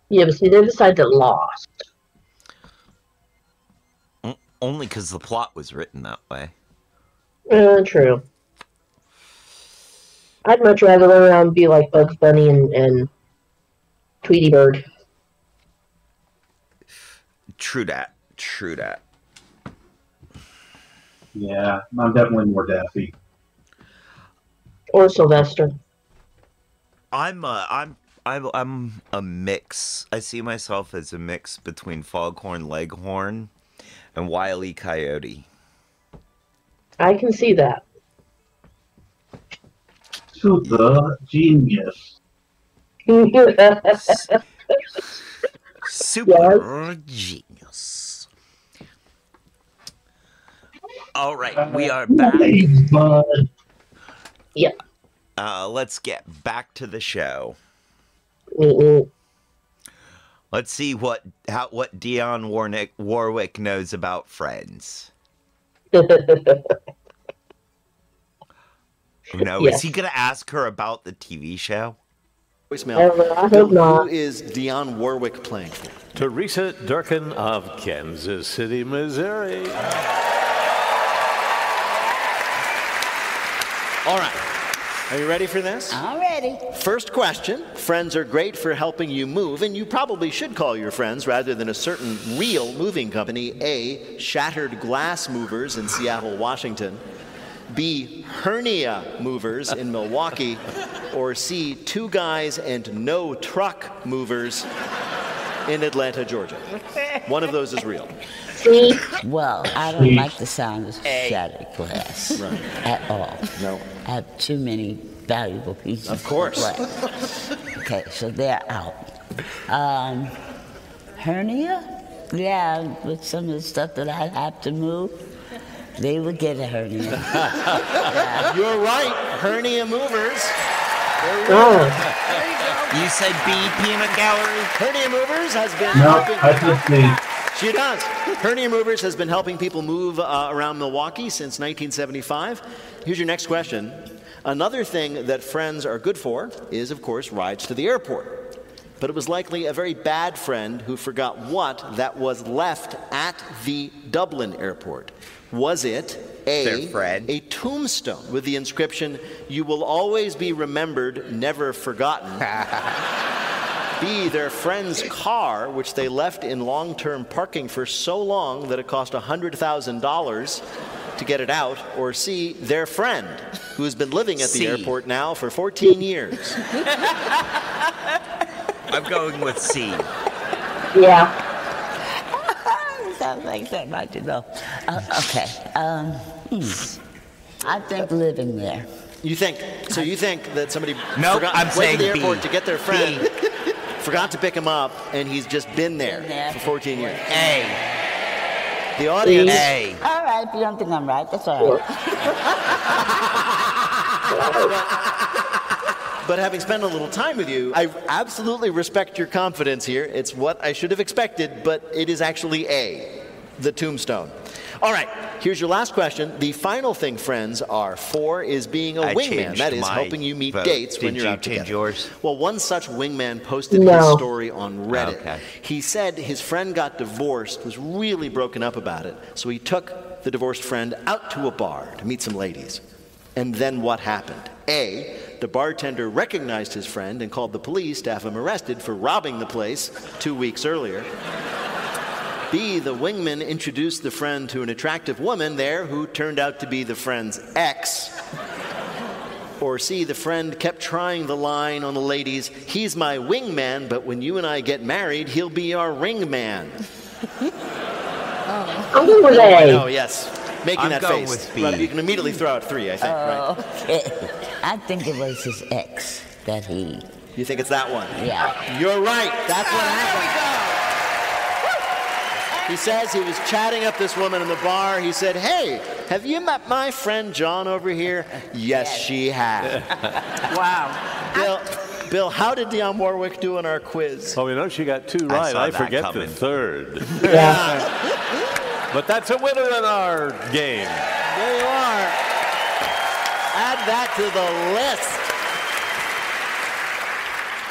Yeah, but see, they decided to lost. Only because the plot was written that way. True. I'd much rather run around and be like Bugs Bunny and Tweety Bird. True that. True that. Yeah, I'm definitely more Daffy. Or Sylvester. I'm a mix. I see myself as a mix between Foghorn Leghorn and Wile E. Coyote. I can see that. To the genius. Super genius. All right, we are back. Yep. Let's get back to the show. Mm-mm. Let's see what Dionne Warwick knows about Friends. No, Yes. is he going to ask her about the TV show? Voicemail. I hope not. Who is Dionne Warwick playing for? Teresa Durkin of Kansas City, Missouri. All right. Are you ready for this? I'm ready. First question. Friends are great for helping you move, and you probably should call your friends rather than a certain real moving company. A, Shattered Glass Movers in Seattle, Washington. B, Hernia Movers in Milwaukee. Or C, Two Guys and No Truck Movers in Atlanta, Georgia. One of those is real. See? Well, I don't like the sound of shattered glass at all. No. I have too many valuable pieces Of course. glass. Okay, so they're out. Hernia? Yeah, with some of the stuff that I have to move, they would get a hernia. You're right. Hernia Movers. They're real. Oh. You said B, peanut gallery? Hernia Movers has been No, helping. I just see. She does. Hernia Movers has been helping people move around Milwaukee since 1975. Here's your next question. Another thing that friends are good for is, of course, rides to the airport. But it was likely a very bad friend who forgot what that was left at the Dublin airport. Was it A, a tombstone with the inscription, "You will always be remembered, never forgotten"? B, their friend's car, which they left in long-term parking for so long that it cost $100,000 to get it out? Or C, their friend, who has been living at the airport now for 14 years? I'm going with C. Yeah. Sounds like somebody to know. Okay. I think living there. You think? So you think that somebody Nope, I'm went saying to the B. airport to get their friend, forgot to pick him up, and he's just been there for 14 years? A. The audience. A. All right, if you don't think I'm right, that's all right. But having spent a little time with you, I absolutely respect your confidence here. It's what I should have expected, but it is actually A, the tombstone. All right, here's your last question. The final thing friends are for is being a wingman. That is, helping you meet dates when you're out together. Yours? Well, one such wingman posted his story on Reddit. Okay. He said his friend got divorced, was really broken up about it, so he took the divorced friend out to a bar to meet some ladies. And then what happened? A, the bartender recognized his friend and called the police to have him arrested for robbing the place 2 weeks earlier. B, the wingman introduced the friend to an attractive woman there who turned out to be the friend's ex. Or C, the friend kept trying the line on the ladies, "He's my wingman, but when you and I get married, he'll be our ring man." I'm going with A. Oh, yes. Making that going face. with B. Right, you can immediately throw out 3, I think, right? Okay. I think it was his ex that he... You think it's that one? Yeah. You're right. That's what happened. He says he was chatting up this woman in the bar. He said, "Hey, have you met my friend John over here?" Yes, she had. Wow. Bill, how did Dionne Warwick do in our quiz? Oh, you know, she got 2 right. saw I that forget coming. the third. Yeah. But that's a winner in our game. There you are. Add that to the list.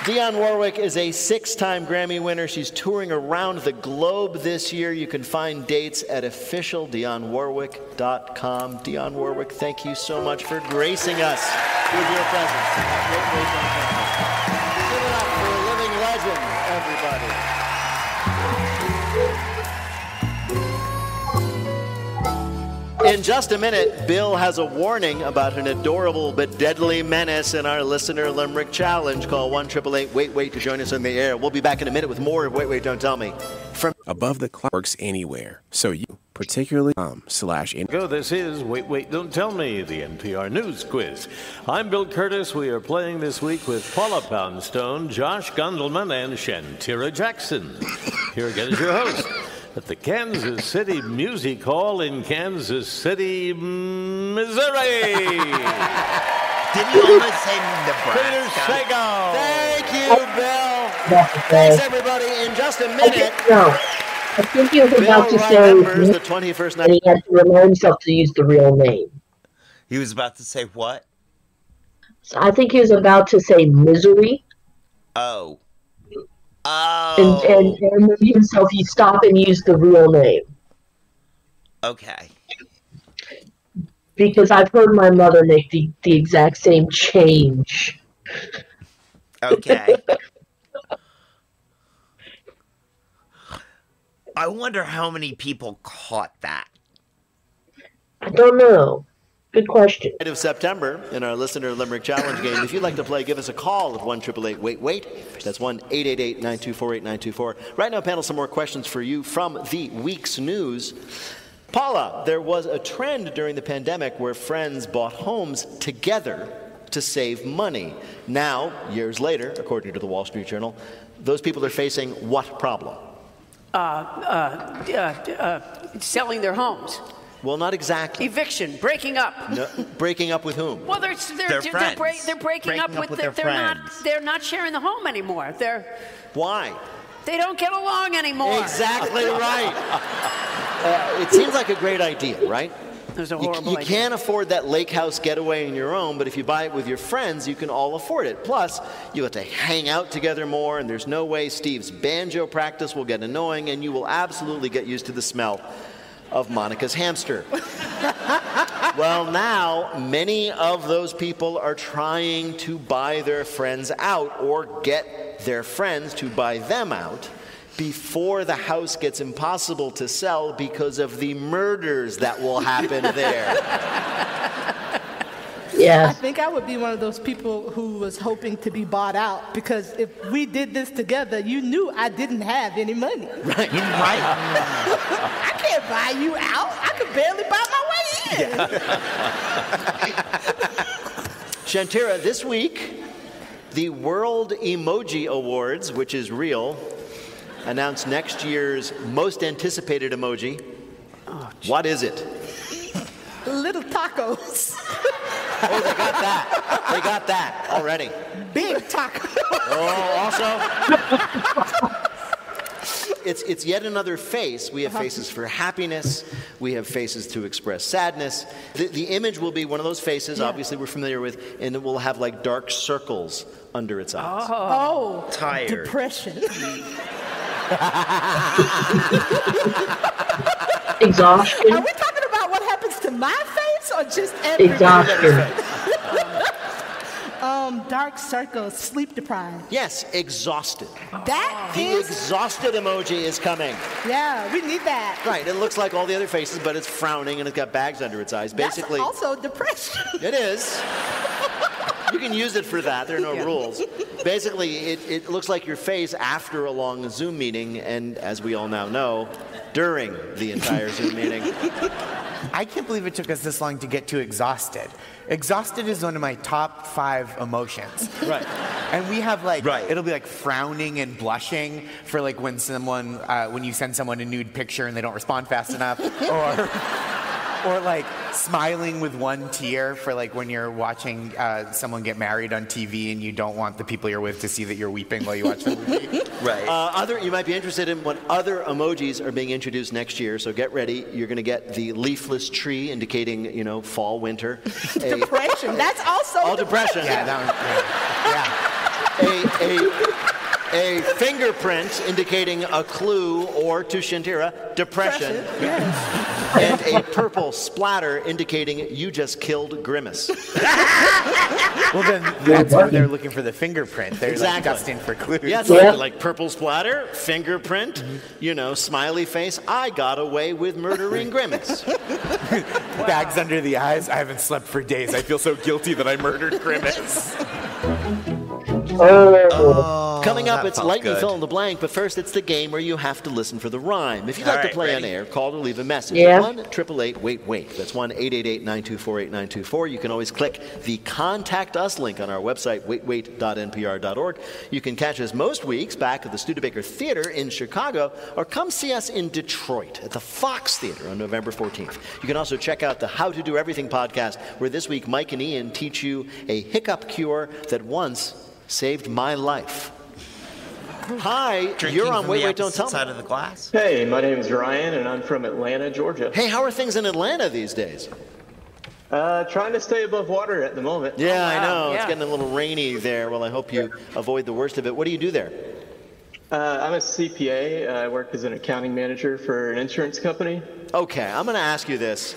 Dionne Warwick is a 6-time Grammy winner. She's touring around the globe this year. You can find dates at officialdionnewarwick.com. Dionne Warwick, thank you so much for gracing us with your presence. Give it up for a living legend, everybody. In just a minute, Bill has a warning about an adorable but deadly menace in our Listener Limerick Challenge. Call 1-888-WAIT-WAIT to join us on the air. We'll be back in a minute with more of Wait, Wait, Don't Tell Me. From Above the Cloud works anywhere, so you particularly Go. This is Wait, Wait, Don't Tell Me, the NPR News Quiz. I'm Bill Curtis. We are playing this week with Paula Poundstone, Josh Gondelman, and Shantira Jackson. Here again is your host at the Kansas City Music Hall in Kansas City, Missouri. Did you almost say Nebraska? Peter Sagal. Thank you, Bill. Thanks, everybody. In just a minute, I think he was about to say remembers the 21st night. and he had to remind himself to use the real name. He was about to say what? So I think he was about to say misery. Oh. And remove himself, you stop and use the real name. Okay. Because I've heard my mother make the exact same change. Okay. I wonder how many people caught that. I don't know. Good question. Of September in our Listener Limerick Challenge game. If you'd like to play, give us a call at 1-888-WAIT-WAIT. That's 1-888-924-8924. Right now, panel, some more questions for you from the week's news. Paula, there was a trend during the pandemic where friends bought homes together to save money. Now, years later, according to the Wall Street Journal, those people are facing what problem? Selling their homes. Well, not exactly. Eviction, breaking up. No, breaking up with whom? Well, they're breaking up with their friends. They're not sharing the home anymore. Why? They don't get along anymore. Exactly right. It seems like a great idea, right? There's a horrible You idea. can't afford that lake house getaway on your own, but if you buy it with your friends, you can all afford it. Plus, you have to hang out together more, and there's no way Steve's banjo practice will get annoying, and you will absolutely get used to the smell of Monica's hamster. Well, now, many of those people are trying to buy their friends out or get their friends to buy them out before the house gets impossible to sell because of the murders that will happen there. Yeah. I think I would be one of those people who was hoping to be bought out, because if we did this together, you knew I didn't have any money. Right. I can't buy you out. I could barely buy my way in. Shantira, this week, the World Emoji Awards, which is real, announced next year's most anticipated emoji. What is it? Little tacos. Oh, they got that. They got that already. Big tacos. Oh, also, it's yet another face. We have faces for happiness. We have faces to express sadness. The image will be one of those faces, obviously we're familiar with, and it will have like dark circles under its eyes. Oh, tired. Depression. Exhaustion. Are we talking about what happens to my face or just everybody's Exhaustion. face? Dark circles, sleep deprived. Yes, exhausted. That The is. exhausted emoji is coming. Yeah, we need that. Right, it looks like all the other faces, but it's frowning and it's got bags under its eyes. Basically, That's also depression. it is. You can use it for that. There are no rules. Basically, it looks like your face after a long Zoom meeting, and as we all now know, during the entire Zoom meeting. I can't believe it took us this long to get to exhausted. Exhausted is one of my top 5 emotions. Right. And we have like, it'll be like frowning and blushing for like when someone, when you send someone a nude picture and they don't respond fast enough, or like smiling with one tear for like when you're watching someone get married on TV and you don't want the people you're with to see that you're weeping while you watch the movie. Right. You might be interested in what other emojis are being introduced next year, so get ready. You're going to get the leafless tree indicating, fall, winter. Depression. That's also depression. Yeah, A fingerprint indicating a clue, or to Shantira, depression. And a purple splatter indicating you just killed Grimace. Well, then that's where they're looking for the fingerprint. They're like dusting for clues. Yeah, it's like purple splatter, fingerprint, smiley face. I got away with murdering Grimace. Bags under the eyes. I haven't slept for days. I feel so guilty that I murdered Grimace. Coming up, it's lightning fill in the blank, but first it's the game where you have to listen for the rhyme. If you'd like to play on air, call or leave a message. 1-888-WAIT-WAIT. That's 1-888-924-8924. You can always click the Contact Us link on our website, waitwait.npr.org. You can catch us most weeks back at the Studebaker Theater in Chicago, or come see us in Detroit at the Fox Theater on November 14th. You can also check out the How to Do Everything podcast, where this week Mike and Ian teach you a hiccup cure that once saved my life. Hi, you're on Wait, Wait, Don't Tell Me. Side of the glass. Hey, my name is Ryan, and I'm from Atlanta, Georgia. Hey, how are things in Atlanta these days? Trying to stay above water at the moment. Yeah, I know. It's getting a little rainy there. Well, I hope you avoid the worst of it. What do you do there? I'm a CPA. I work as an accounting manager for an insurance company. Okay, I'm going to ask you this.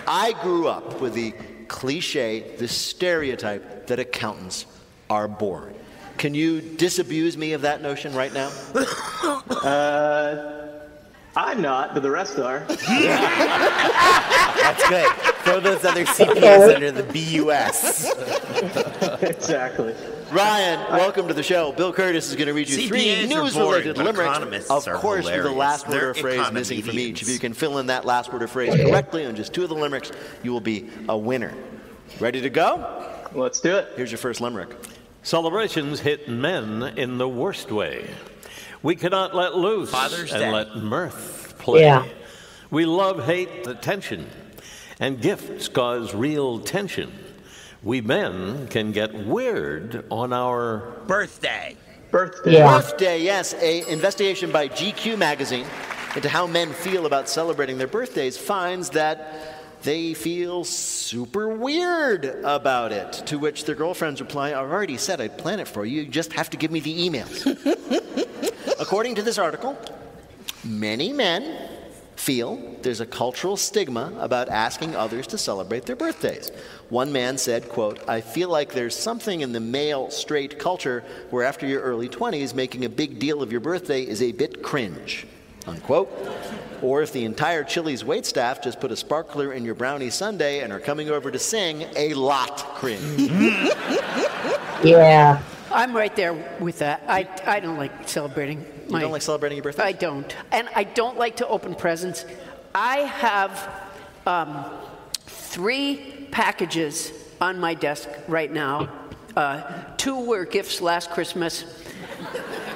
I grew up with the cliche, the stereotype that accountants are boring. Can you disabuse me of that notion right now? I'm not, but the rest are. That's good. Throw those other CPAs under the BUS. Exactly. Ryan, welcome to the show. Bill Curtis is going to read you CPAs 3 news-related limericks. Economists Of are course, with the hilarious. last word They're or phrase missing from each. If you can fill in that last word or phrase correctly on just 2 of the limericks, you will be a winner. Ready to go? Let's do it. Here's your first limerick. Celebrations hit men in the worst way. We cannot let loose Father's and Day. let mirth play. Yeah. We love hate the tension, and gifts cause real tension. We men can get weird on our birthday. Birthday, yes. An investigation by GQ magazine into how men feel about celebrating their birthdays finds that they feel super weird about it, to which their girlfriends reply, I've already said I'd plan it for you, you just have to give me the emails. According to this article, many men feel there's a cultural stigma about asking others to celebrate their birthdays. One man said, quote, I feel like there's something in the male straight culture where after your early 20s, making a big deal of your birthday is a bit cringe, unquote. Or if the entire Chili's waitstaff just put a sparkler in your brownie sundae and are coming over to sing, a lot cringe. Yeah. I'm right there with that. I don't like celebrating. You don't like celebrating your birthday? I don't. And I don't like to open presents. I have 3 packages on my desk right now. 2 were gifts last Christmas.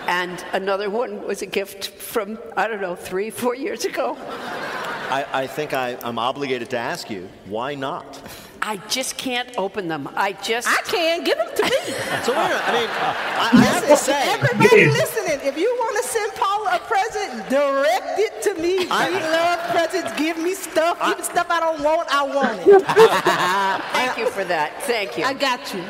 And another one was a gift from, I don't know, 3-4 years ago. I think I'm obligated to ask you, why not? I just can't open them. I can't give them to me. So wait a minute. I mean, I have to say, everybody listening, if you want to send Paula a present, direct it to me. I love presents. Give me stuff. Even stuff I don't want, I want it. Thank you for that. Thank you. I got you.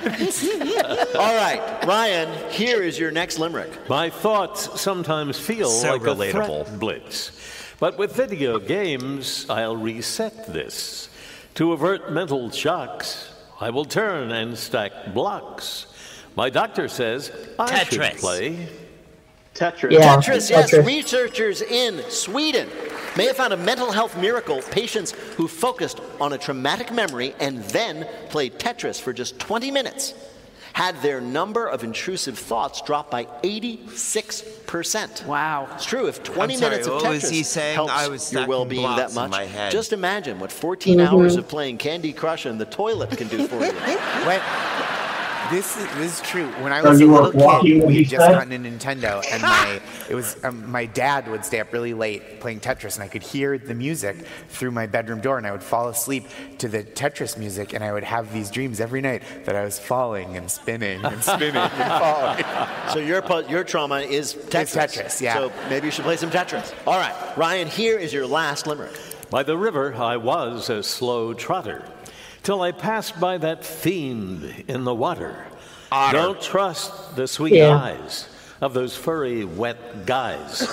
All right, Ryan, here is your next limerick. My thoughts sometimes feel So like relatable. a threat blitz. But with video games, I'll reset this. To avert mental shocks, I will turn and stack blocks. My doctor says I should play Tetris. Yeah, Tetris, yes. Tetris. Researchers in Sweden may have found a mental health miracle. Patients who focused on a traumatic memory and then played Tetris for just 20 minutes had their number of intrusive thoughts drop by 86%. Wow. It's true. If 20 I'm sorry, minutes of what was he Tetris saying? helps I was your stacking well-being that blocks in much, my head. just imagine what 14 hours of playing Candy Crush in the toilet can do for you. This is true. When I So was a you were little walking kid, when we he had just said? gotten a Nintendo, and my dad would stay up really late playing Tetris, and I could hear the music through my bedroom door, and I would fall asleep to the Tetris music, and I would have these dreams every night that I was falling and spinning and spinning and falling. So your trauma is Tetris. It's Tetris, yeah. So maybe you should play some Tetris. All right, Ryan, here is your last limerick. By the river I was a slow trotter, till I passed by that fiend in the water. Otter. Don't trust the sweet eyes of those furry, wet guys.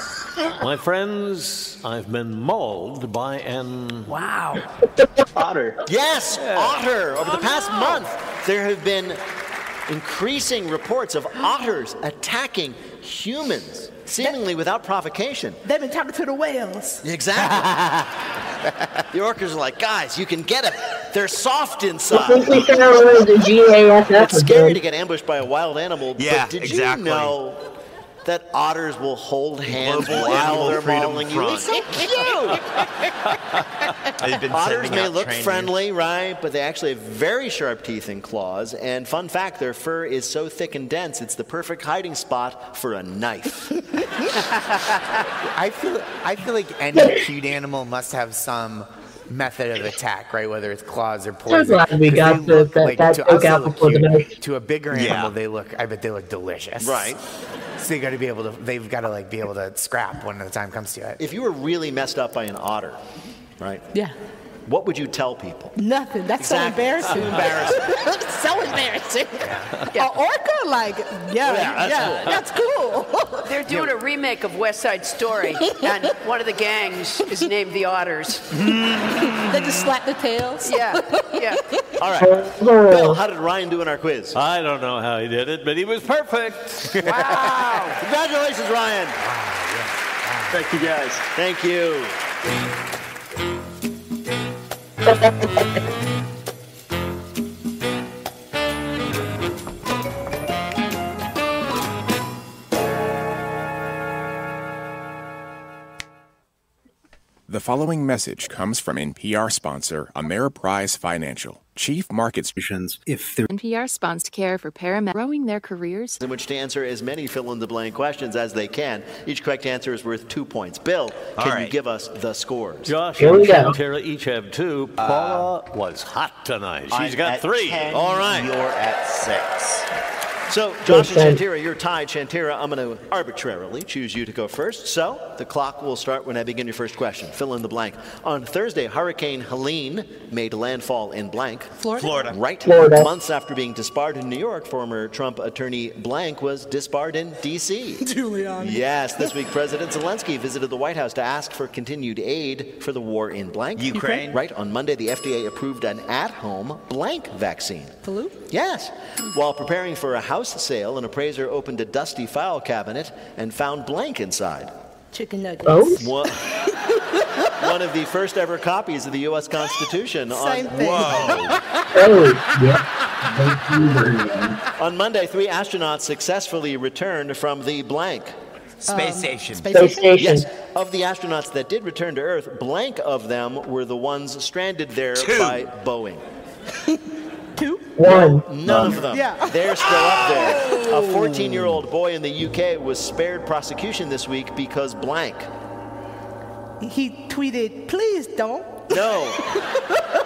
My friends, I've been mauled by an... Wow. Otter. Yes, otter. Over the past month, there have been increasing reports of otters attacking humans, seemingly without provocation. They've been talking to the whales. Exactly. The orcas are like, guys, you can get them. They're soft I inside. think we found where the GASF It's was scary going. to get ambushed by a wild animal, Yeah, but did exactly. you know that otters will hold hands Global while Animal they're Freedom mauling you? Front. It's so cute. I've been Otters sending may out look training. friendly, right? But they actually have very sharp teeth and claws. And fun fact, their fur is so thick and dense, it's the perfect hiding spot for a knife. I feel like any cute animal must have some method of attack, right? Whether it's claws or poison. So glad we 'Cause got they look that to joke us, they out look before the cute. knife. To a bigger animal, Yeah. I bet they look delicious. Right. So they've got to be able to scrap when the time comes to it. If you were really messed up by an otter, right? Yeah. What would you tell people? Nothing. That's Exactly. so embarrassing. Embarrassing. So embarrassing. An orca, like, that's cool. They're doing a remake of West Side Story, and one of the gangs is named the Otters. They just slap the tails. Yeah, yeah. All right. Bill, how did Ryan do in our quiz? I don't know how he did it, but he was perfect. Wow. Congratulations, Ryan. Thank you, guys. Thank you. The following message comes from NPR sponsor Ameriprise Financial. Chief Market Solutions. If they're NPR sponsors care for paramedics growing their careers, in which to answer as many fill-in-the-blank questions as they can. Each correct answer is worth 2 points. Bill, can you give us the scores? Josh and Shantira each have 2. Paula was hot tonight. She's got 3. 10, all right. You're at 6. So, Josh and Shantira, you're tied. Shantira, I'm going to arbitrarily choose you to go first. So, the clock will start when I begin your first question. Fill in the blank. On Thursday, Hurricane Helene made landfall in blank. Florida. Right. Florida. Months after being disbarred in New York, former Trump attorney blank was disbarred in D.C. Giuliani. Yes, this week President Zelensky visited the White House to ask for continued aid for the war in blank. Ukraine. Right. On Monday, the FDA approved an at-home blank vaccine. Flu? Yes. While preparing for a house sale, an appraiser opened a dusty file cabinet and found blank inside. Chicken nuggets. One of the first ever copies of the U.S. Constitution. Same thing. On Monday, 3 astronauts successfully returned from the blank. Space Station. Space Station. Yes. Of the astronauts that did return to Earth, blank of them were the ones stranded there by Boeing. 2? 1. None of them. Yeah. They're still up there. A 14-year-old boy in the UK was spared prosecution this week because blank. He tweeted, "Please don't." No.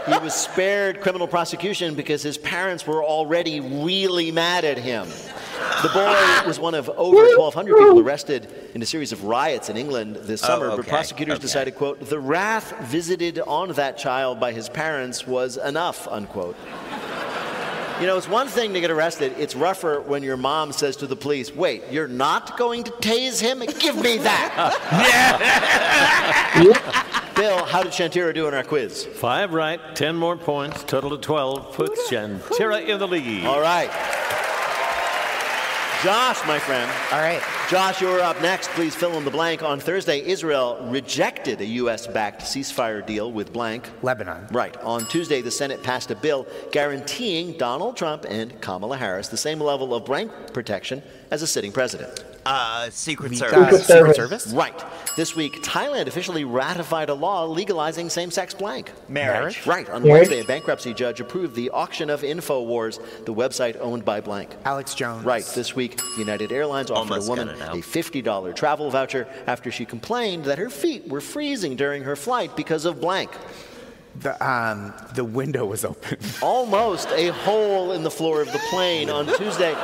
He was spared criminal prosecution because his parents were already really mad at him. The boy was one of over 1,200 people arrested in a series of riots in England this summer, but prosecutors decided, quote, the wrath visited on that child by his parents was enough, unquote. You know, it's one thing to get arrested. It's rougher when your mom says to the police, wait, you're not going to tase him? Give me that. Bill, how did Shantira do in our quiz? 5 right, 10 more points, total of 12, puts Shantira in the lead. All right. Josh, my friend. All right. Josh, you're up next. Please fill in the blank. On Thursday, Israel rejected a U.S.-backed ceasefire deal with blank. Lebanon. Right. On Tuesday, the Senate passed a bill guaranteeing Donald Trump and Kamala Harris the same level of blank protection as a sitting president. Secret Service. Secret Service? Right. This week, Thailand officially ratified a law legalizing same-sex blank. Marriage. Right. On Wednesday, a bankruptcy judge approved the auction of InfoWars, the website owned by blank. Alex Jones. Right. This week, United Airlines offered a woman a $50 travel voucher after she complained that her feet were freezing during her flight because of blank. The window was open. Almost a hole in the floor of the plane. On Tuesday,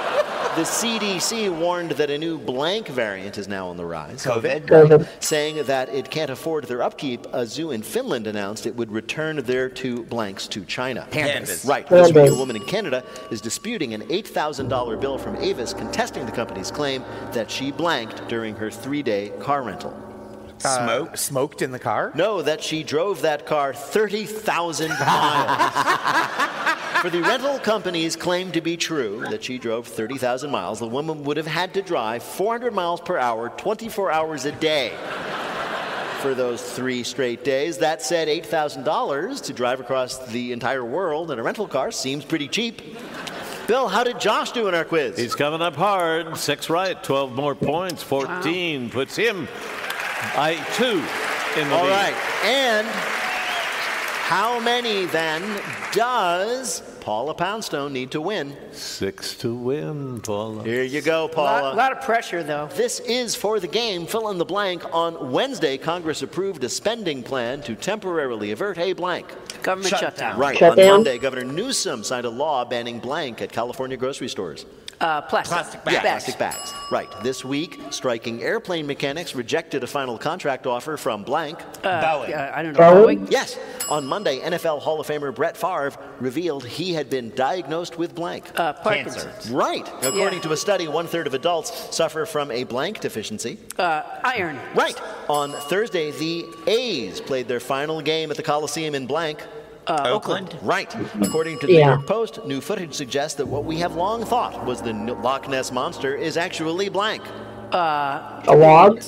the CDC warned that a new blank variant is now on the rise. COVID. Saying that it can't afford their upkeep, a zoo in Finland announced it would return their 2 blanks to China. Pandas. Right. This week, a woman in Canada is disputing an $8,000 bill from Avis, contesting the company's claim that she blanked during her 3-day car rental. Smoked in the car? No, that she drove that car 30,000 miles. For the rental company's claim to be true, that she drove 30,000 miles, the woman would have had to drive 400 miles per hour, 24 hours a day for those 3 straight days. That said, $8,000 to drive across the entire world in a rental car seems pretty cheap. Bill, how did Josh do in our quiz? He's coming up hard. 6 right, 12 more points, 14 puts him 2 in the lead. All right, and how many then does Paula Poundstone need to win? 6 to win, Paula. Here you go, Paula. A lot of pressure, though. This is for the game. Fill in the blank. On Wednesday, Congress approved a spending plan to temporarily avert a blank. Government shutdown. Right. Shutdown. On Monday, Governor Newsom signed a law banning blank at California grocery stores. Plastic bags. Yeah, plastic bags. Right. This week, striking airplane mechanics rejected a final contract offer from blank. Boeing. I don't know. Boeing? Yes. On Monday, NFL Hall of Famer Brett Favre revealed he had been diagnosed with blank. Parkinson's. Right. According to a study, 1/3 of adults suffer from a blank deficiency. Iron. Right. On Thursday, the A's played their final game at the Coliseum in blank. Oakland. Right. According to the New York Post, new footage suggests that what we have long thought was the Loch Ness Monster is actually blank. A log?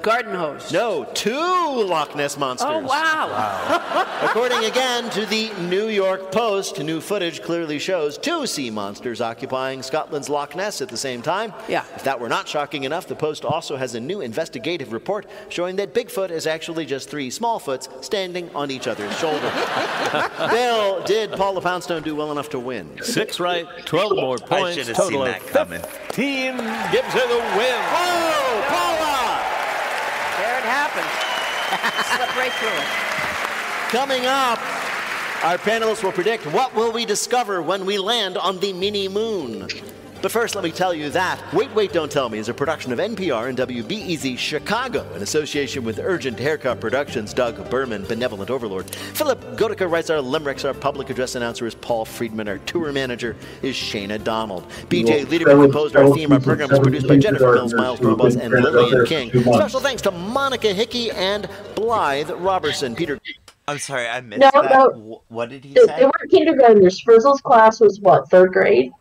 garden hose. No, 2 Loch Ness monsters. Oh, wow. According again to the New York Post, new footage clearly shows 2 sea monsters occupying Scotland's Loch Ness at the same time. Yeah. If that were not shocking enough, the Post also has a new investigative report showing that Bigfoot is actually just 3 small foots standing on each other's shoulder. Bill, did Paula Poundstone do well enough to win? 6 right, 12 more points. I should have seen that coming. 15 gives her the win. Oh, Paula! There it happened. Slept right through it. Coming up, our panelists will predict what will we discover when we land on the mini moon. But first, let me tell you that Wait, Wait, Don't Tell Me is a production of NPR and WBEZ Chicago in association with Urgent Haircut Productions, Doug Berman, Benevolent Overlord. Philip Gotica writes our limericks. Our public address announcer is Paul Friedman. Our tour manager is Shayna Donald. BJ Liederman composed our theme. Our program was produced by Jennifer Mills, Miles Robos, and Lillian King. Special thanks to Monica Hickey and Blythe Robertson. Peter. I'm sorry, I missed that. No. What did he They say? weren't kindergartners. Frizzle's class was what, 3rd grade?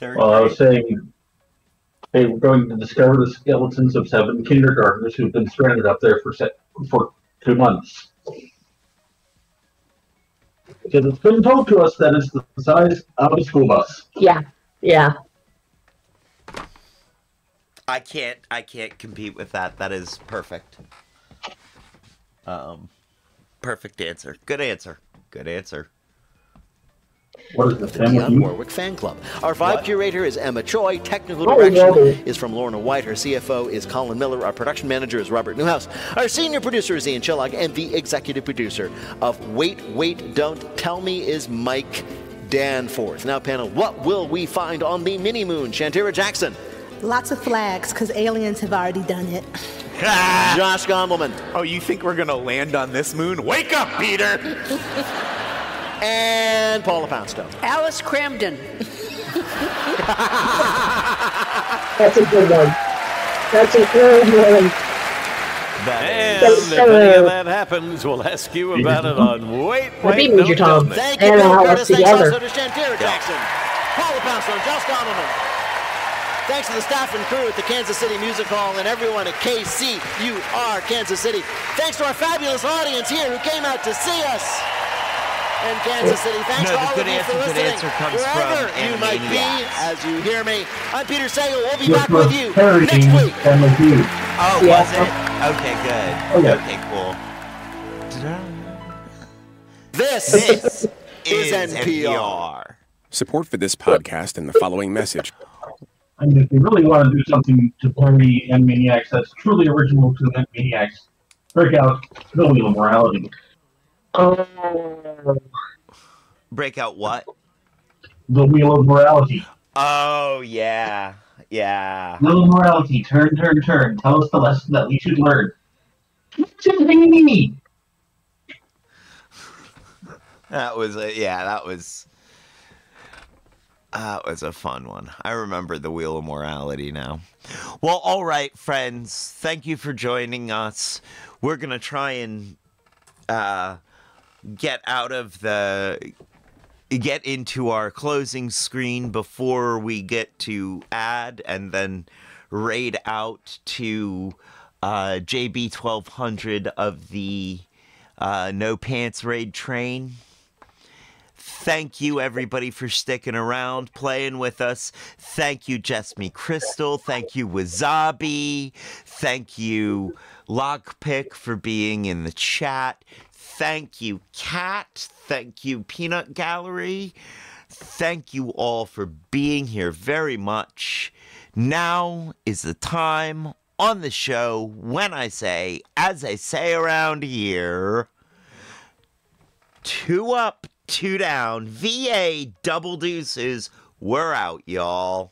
Well, I was saying they were going to discover the skeletons of 7 kindergartners who've been stranded up there for 2 months. Because it's been told to us that it's the size of a school bus. Yeah, yeah. I can't compete with that. That is perfect. Perfect answer. Good answer. Good answer. What is the Dionne Warwick Fan Club. Our vibe curator is Emma Choi. Technical direction is from Lorna White. Our CFO is Colin Miller. Our production manager is Robert Newhouse. Our senior producer is Ian Chillag. And the executive producer of Wait, Wait, Don't Tell Me is Mike Danforth. Now, panel, what will we find on the mini-moon? Shantira Jackson. Lots of flags, because aliens have already done it. Josh Gondelman. Oh, you think we're going to land on this moon? Wake up, Peter! And Paula Poundstone. Alice Cramden. That's a good one. That's a good one. And if any of that happens, we'll ask you about it on Wait, Wait, Don't Tell Me. Thank you, Bill Curtis. Thanks also to Shantira Jackson, Paula Poundstone, Josh Gondelman. Thanks to the staff and crew at the Kansas City Music Hall and everyone at KCUR Kansas City. Thanks to our fabulous audience here who came out to see us in Kansas City. Thanks to all of you for listening, wherever you might be, as you hear me. I'm Peter Sagal. We'll be back with you next week. Oh, was it? Okay, good. Okay, cool. This is NPR. Support for this podcast and the following message. I mean, if they really want to do something to parody Animaniacs that's truly original to the Animaniacs, break out the Wheel of Morality. Break out what? The Wheel of Morality. Oh, yeah. Yeah. Wheel of Morality. Turn, turn, turn. Tell us the lesson that we should learn. That was a fun one. I remember the Wheel of Morality now. Well, all right, friends. Thank you for joining us. We're going to try and get into our closing screen before we get to ad and then raid out to JB 1200 of the No Pants Raid train. Thank you, everybody, for sticking around, playing with us. Thank you, Jessme Crystal. Thank you, Wasabi. Thank you, Lockpick, for being in the chat. Thank you, Kat. Thank you, Peanut Gallery. Thank you all for being here very much. Now is the time on the show when I say, as I say around here, 2 up, 2 down, VA double deuces. We're out, y'all.